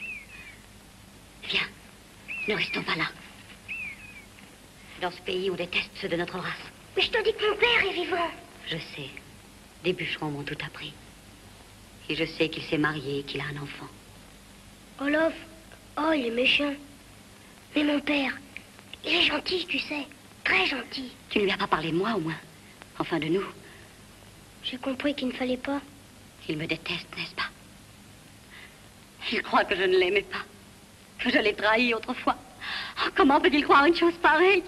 Viens, ne restons pas là. Dans ce pays, on déteste ceux de notre race. Mais je te dis que mon père est vivant. Je sais. Des bûcherons m'ont tout appris. Et je sais qu'il s'est marié et qu'il a un enfant. Olof, oh, il est méchant. Mais mon père, il est gentil, tu sais. Très gentil. Tu ne lui as pas parlé de moi, au moins. Enfin, de nous. J'ai compris qu'il ne fallait pas. Il me déteste, n'est-ce pas? Il croit que je ne l'aimais pas. Que je l'ai trahi autrefois. Oh, comment peut-il croire une chose pareille?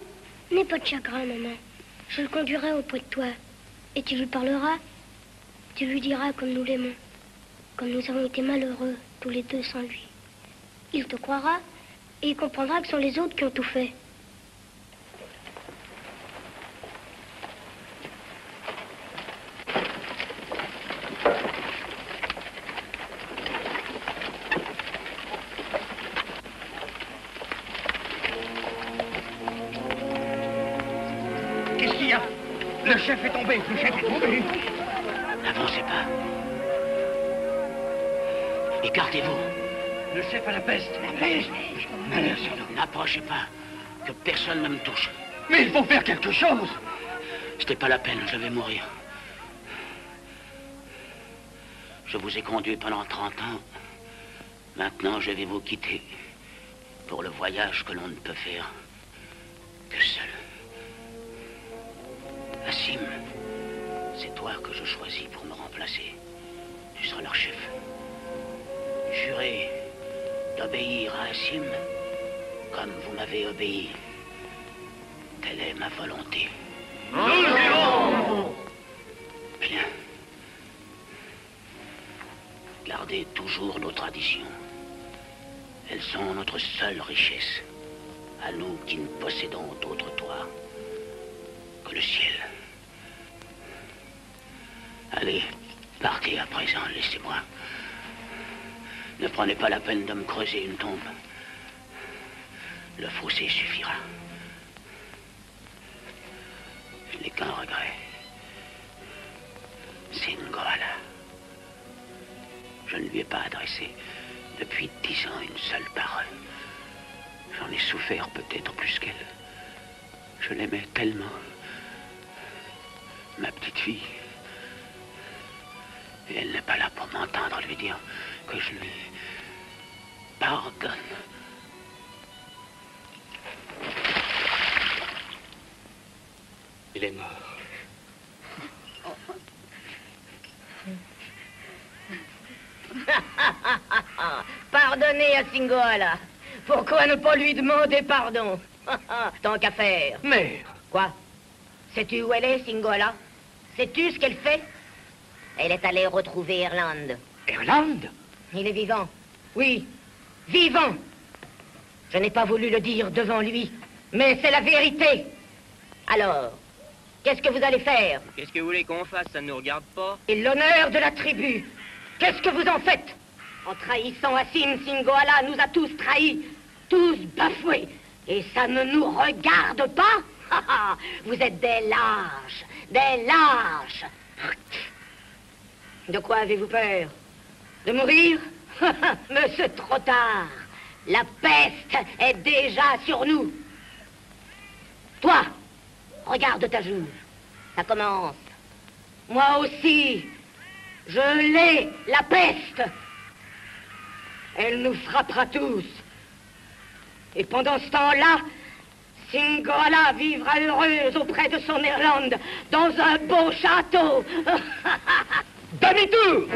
N'aie pas de chagrin, maman. Je le conduirai auprès de toi. Et tu lui parleras. Tu lui diras comme nous l'aimons. Comme nous avons été malheureux, tous les deux, sans lui. Il te croira et il comprendra que ce sont les autres qui ont tout fait. Qu'est-ce qu'il y a? Le chef est tombé, le chef est tombé. N'avancez pas. Écartez-vous. Le chef a la peste. La peste? Malheur sur nous. N'approchez pas. Que personne ne me touche. Mais il faut faire quelque chose. C'était pas la peine, je vais mourir. Je vous ai conduit pendant 30 ans. Maintenant, je vais vous quitter pour le voyage que l'on ne peut faire que seul. Assim, c'est toi que je choisis pour me remplacer. Tu seras leur chef. Jurez d'obéir à Assim comme vous m'avez obéi. Telle est ma volonté. Nous le jurons. Bien. Gardez toujours nos traditions. Elles sont notre seule richesse. À nous qui ne possédons d'autre toit que le ciel. Allez, partez à présent, laissez-moi. Ne prenez pas la peine de me creuser une tombe. Le fossé suffira. Je n'ai qu'un regret. Singoalla. Je ne lui ai pas adressé depuis 10 ans une seule parole. J'en ai souffert peut-être plus qu'elle. Je l'aimais tellement. Ma petite fille. Et elle n'est pas là pour m'entendre lui dire que je lui pardonne. Il est mort. Pardonnez à Singoalla. Pourquoi ne pas lui demander pardon? Tant qu'à faire. Mère. Quoi? Sais-tu où elle est, Singoalla? Sais-tu ce qu'elle fait? Elle est allée retrouver Erland. Erland? Il est vivant. Oui, vivant. Je n'ai pas voulu le dire devant lui, mais c'est la vérité. Alors, qu'est-ce que vous allez faire? Qu'est-ce que vous voulez qu'on fasse? Ça ne nous regarde pas. Et l'honneur de la tribu, qu'est-ce que vous en faites? En trahissant Assim, Singoalla nous a tous trahis, tous bafoués. Et ça ne nous regarde pas? Vous êtes des lâches, des lâches. De quoi avez-vous peur? De mourir? Mais c'est trop tard. La peste est déjà sur nous. Toi, regarde ta joue. Ça commence. Moi aussi, je l'ai, la peste. Elle nous frappera tous. Et pendant ce temps-là, Singoalla vivra heureuse auprès de son Erland, dans un beau château. Demi-tour!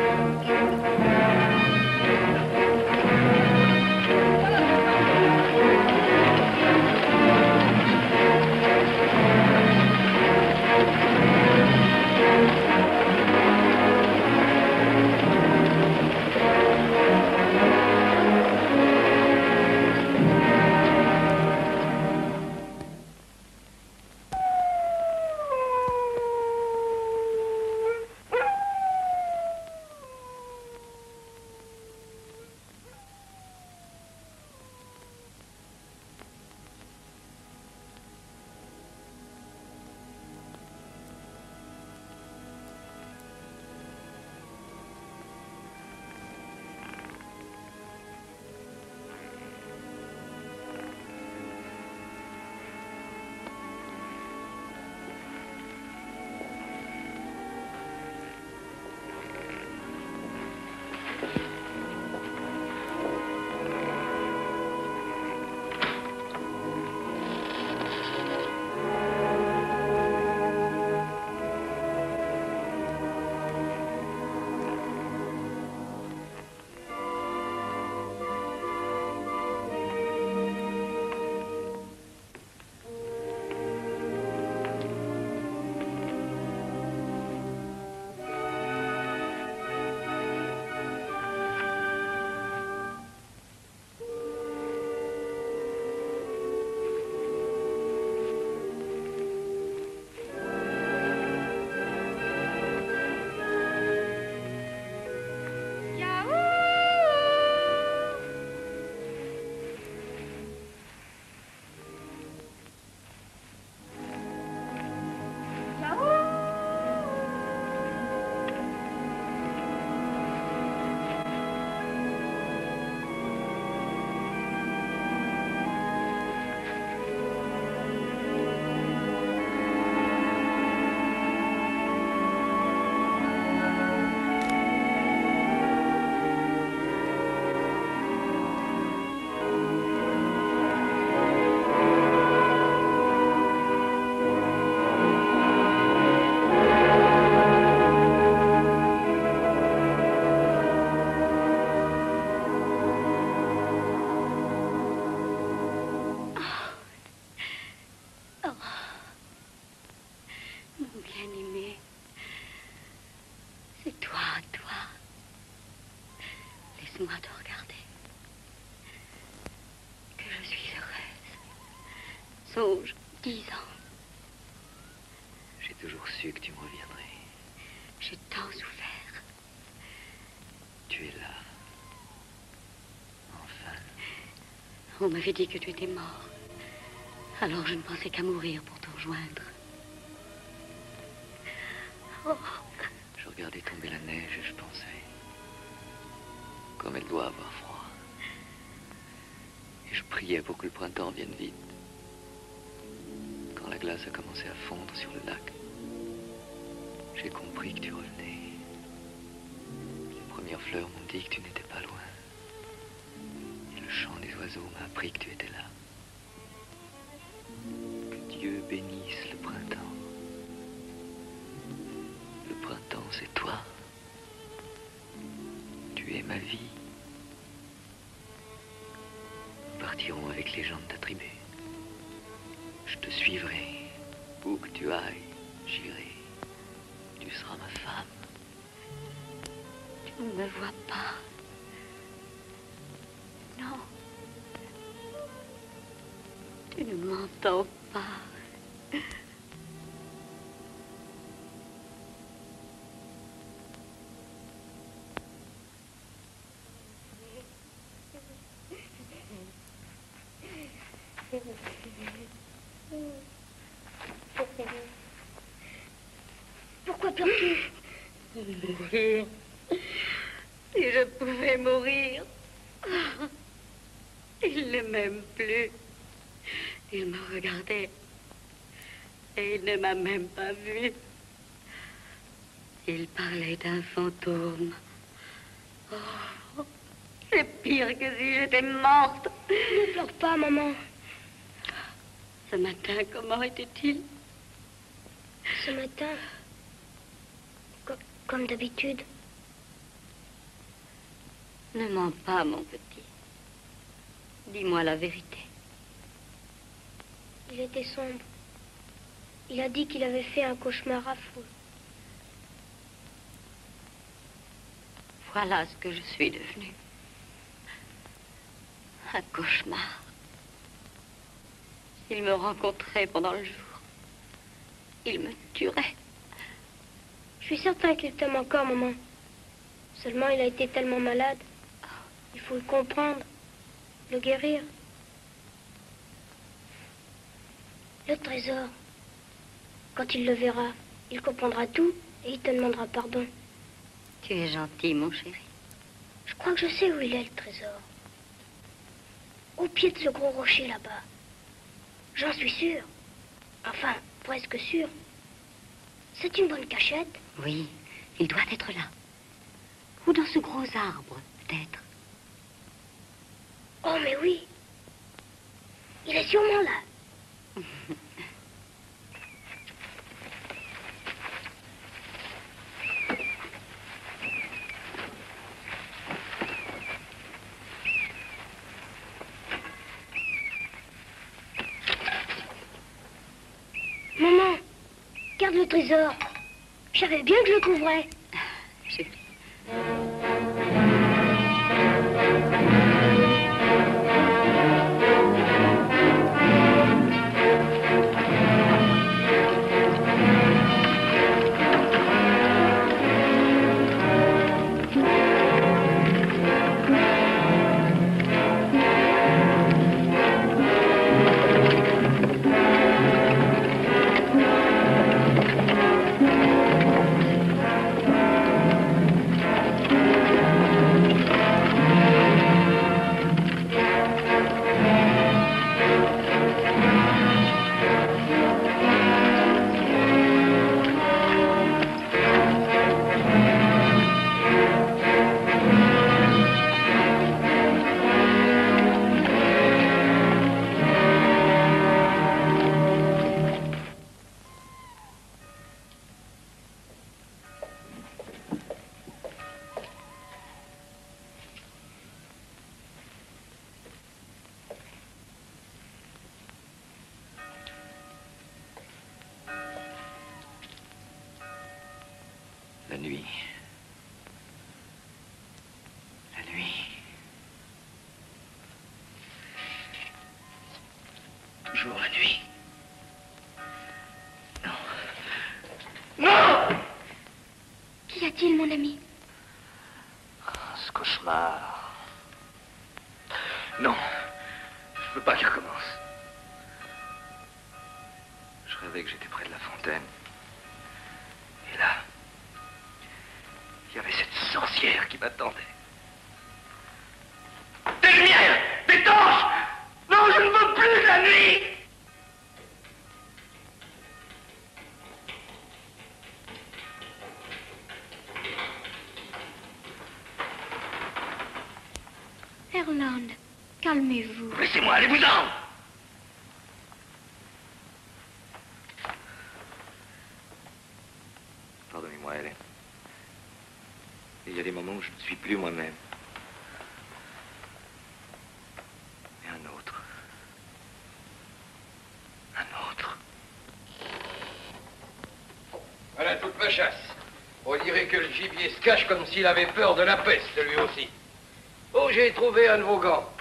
mensonge. 10 ans. J'ai toujours su que tu me reviendrais. J'ai tant souffert. Tu es là. Enfin. On m'avait dit que tu étais mort. Alors je ne pensais qu'à mourir pour te rejoindre. Oh. Je regardais tomber la neige et je pensais comme elle doit avoir froid. Et je priais pour que le printemps vienne vite. Quand la glace a commencé à fondre sur le lac, j'ai compris que tu revenais. Les premières fleurs m'ont dit que tu n'étais pas loin. Et le chant des oiseaux m'a appris que tu étais là. Que Dieu bénisse le printemps. Le printemps, c'est toi. Tu es ma vie. Nous partirons avec les gens de ta tribu. Je te suivrai. Où que tu ailles, j'irai. Tu seras ma femme. Tu ne me vois pas. Non. Tu ne m'entends pas. Pourquoi pleures-tu? Mourir. Si je pouvais mourir. Il ne m'aime plus. Il me regardait. Et il ne m'a même pas vu. Il parlait d'un fantôme. Oh, c'est pire que si j'étais morte. Ne pleure pas, maman. Ce matin, comment était-il? Ce matin, comme d'habitude. Ne mens pas, mon petit. Dis-moi la vérité. Il était sombre. Il a dit qu'il avait fait un cauchemar affreux. Voilà ce que je suis devenue. Un cauchemar. S'il me rencontrait pendant le jour, il me tuerait. Je suis certain qu'il t'aime encore, maman. Seulement, il a été tellement malade. Il faut le comprendre, le guérir. Le trésor, quand il le verra, il comprendra tout et il te demandera pardon. Tu es gentil, mon chéri. Je crois que je sais où il est, le trésor. Au pied de ce gros rocher là-bas. J'en suis sûre. Enfin, presque sûre. C'est une bonne cachette. Oui, il doit être là. Ou dans ce gros arbre, peut-être. Oh, mais oui. Il est sûrement là. Maman, garde le trésor. Je savais bien que je le trouverais. jour, la nuit. Non. Non! Qu'y a-t-il, mon ami? Ce cauchemar. Non. Je veux pas qu'il recommence. Je rêvais que j'étais près de la fontaine. Et là, il y avait cette sorcière qui m'attendait. Des lumières! Des torches! Non, je ne veux plus de la nuit! Erland, calmez-vous. Laissez-moi, allez-vous-en! Pardonnez-moi, Hélène. Il y a des moments où je ne suis plus moi-même. Et un autre. Un autre. Voilà toute ma chasse. On dirait que le gibier se cache comme s'il avait peur de la peste, lui aussi. Oh, j'ai trouvé un de vos gants.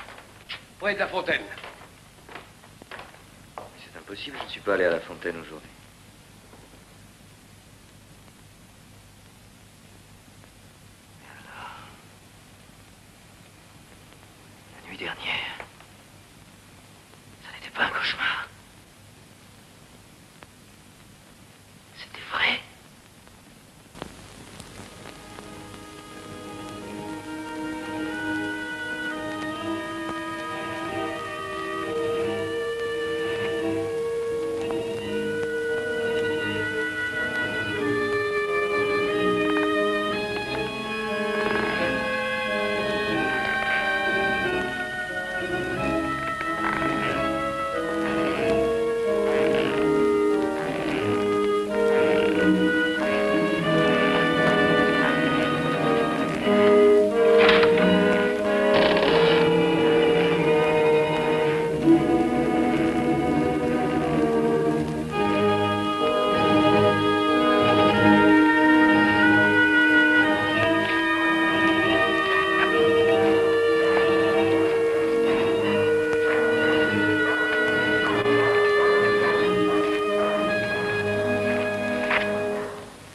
Près de la fontaine. C'est impossible, je ne suis pas allé à la fontaine aujourd'hui. La nuit dernière, ça n'était pas un cauchemar. C'était vrai.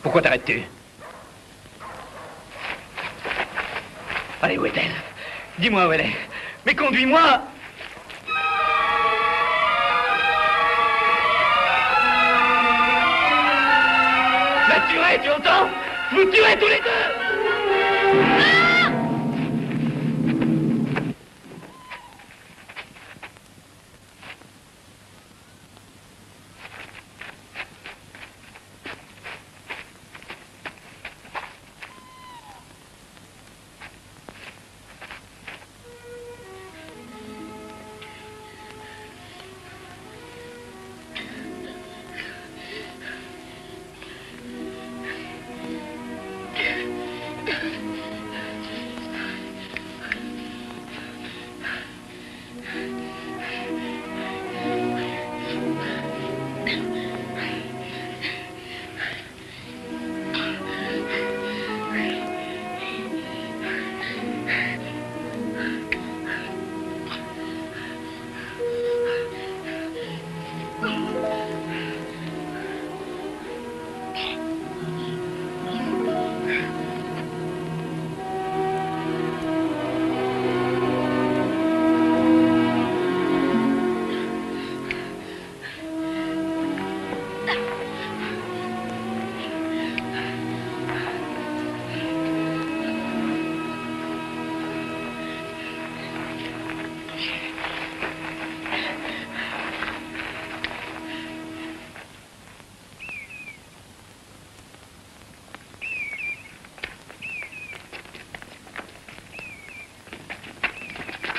Pourquoi t'arrêtes-tu? Allez, où est-elle? Dis-moi où elle est. Mais conduis-moi! Je la tuerai, tu entends? Je vous tuerai tous les deux!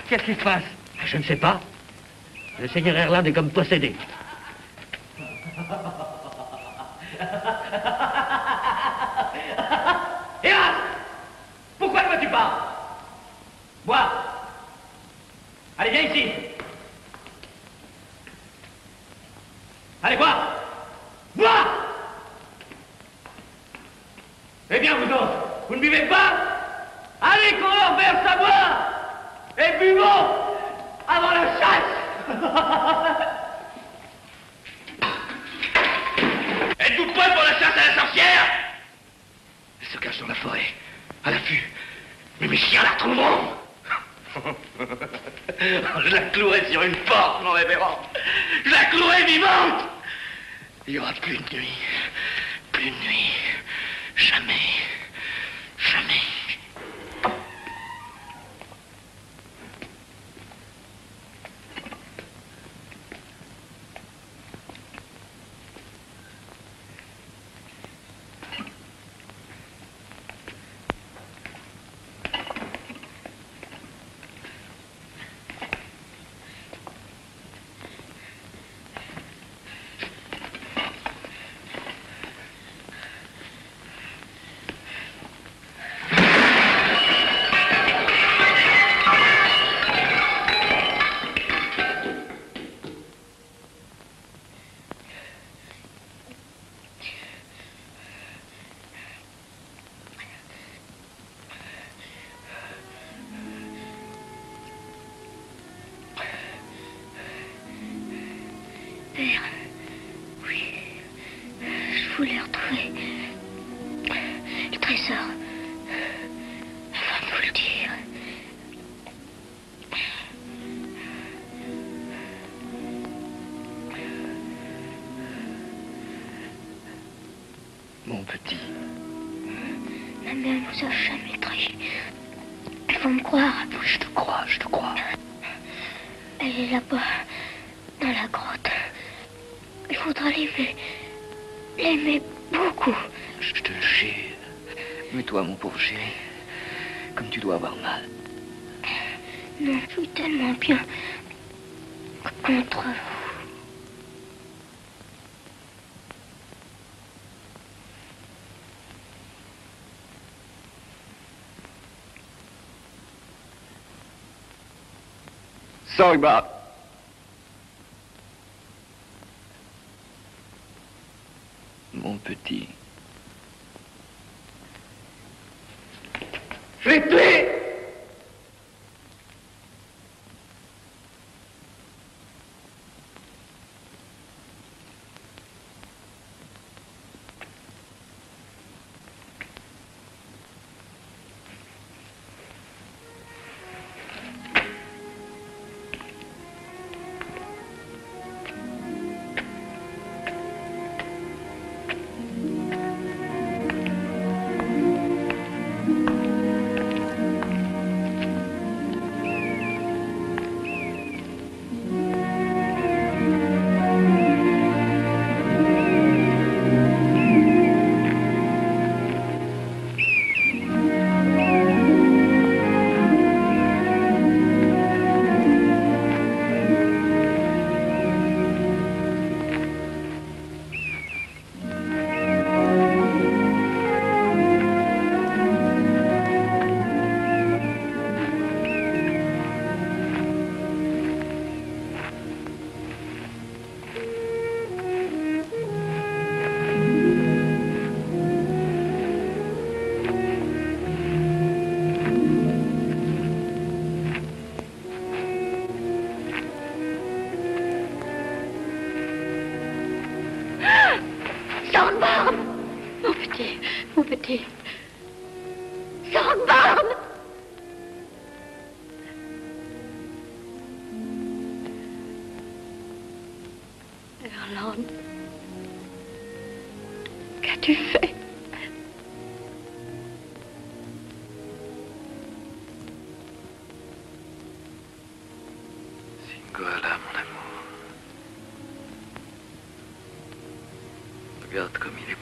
Qu'est-ce qui se passe? Je ne sais pas. Le seigneur Erland est comme possédé. Hélas! Pourquoi ne vas-tu pas? Bois! Allez, viens ici! Allez, bois! Bois! Eh bien, vous autres, vous ne buvez pas? Allez, courons vers sa bois! Et buvons avant la chasse! Je la clouerai sur une porte, mon révérend. Je la clouerai vivante. Il n'y aura plus de nuit. Plus de nuit. Jamais. Jamais. Père, oui, je voulais retrouver le trésor avant de vous le dire. Mon petit. Ma mère vous a jamais trahi. Elle va me croire. Je te crois, je te crois. Elle est là-bas, dans la grotte. Il faudra l'aimer beaucoup. Je te le jure. Mais toi, mon pauvre chéri, comme tu dois avoir mal. Non, je suis tellement bien contre vous. Sorry, Bob. Mon petit. Je l'ai tué! Mon petit. Sorgbarn! Erland, qu'as-tu fait? Singoalla, mon amour. Regarde comme il est beau.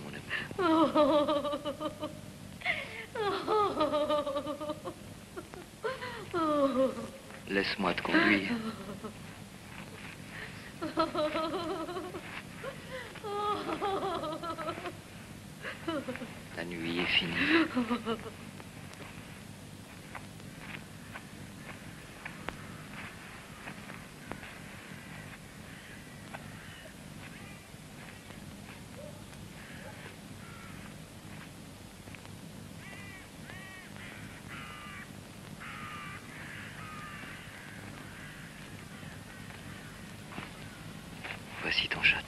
mon amour. Laisse-moi te conduire. La nuit est finie. Voici ton château.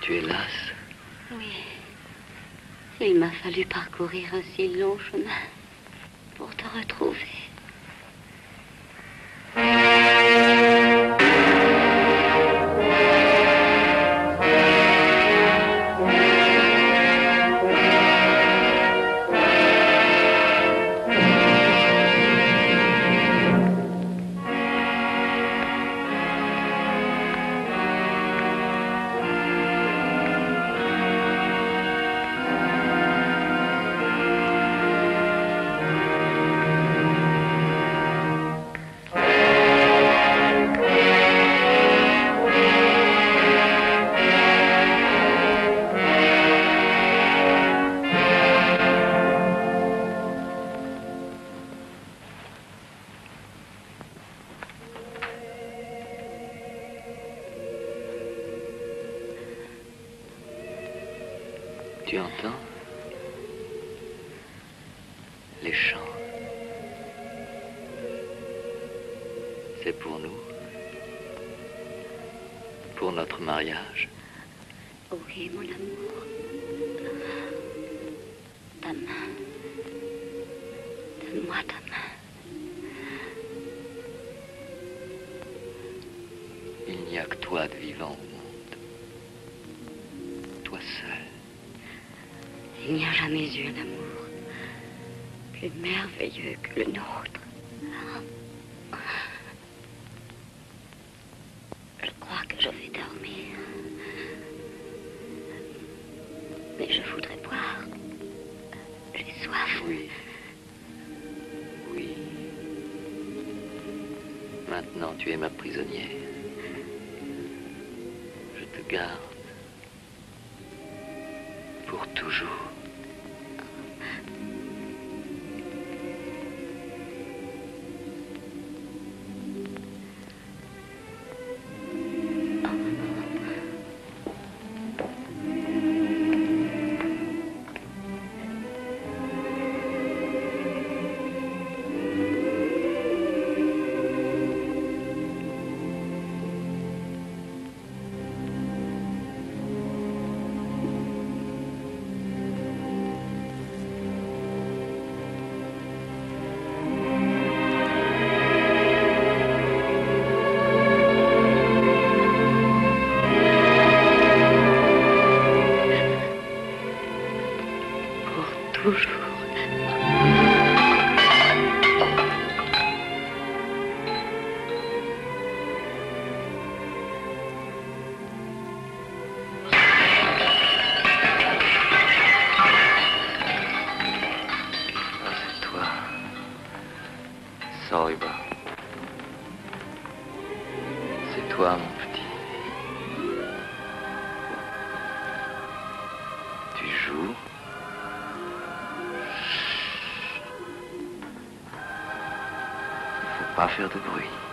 Tu es lasse? Oui. Il m'a fallu parcourir un si long chemin pour te retrouver. Tu entends? Les chants. C'est pour nous. Pour notre mariage. Oui, mon amour. Ta main. Donne-moi ta main. Il n'y a que toi de vivant au monde. Toi seul. Il n'y a jamais eu un amour plus merveilleux que le nôtre. Je crois que je vais dormir. Mais je voudrais boire. J'ai soif. Oui. Oui. Maintenant, tu es ma prisonnière. Je te garde. Pour toujours. Sorry-ba. C'est toi, mon petit. Tu joues. Faut pas faire de bruit.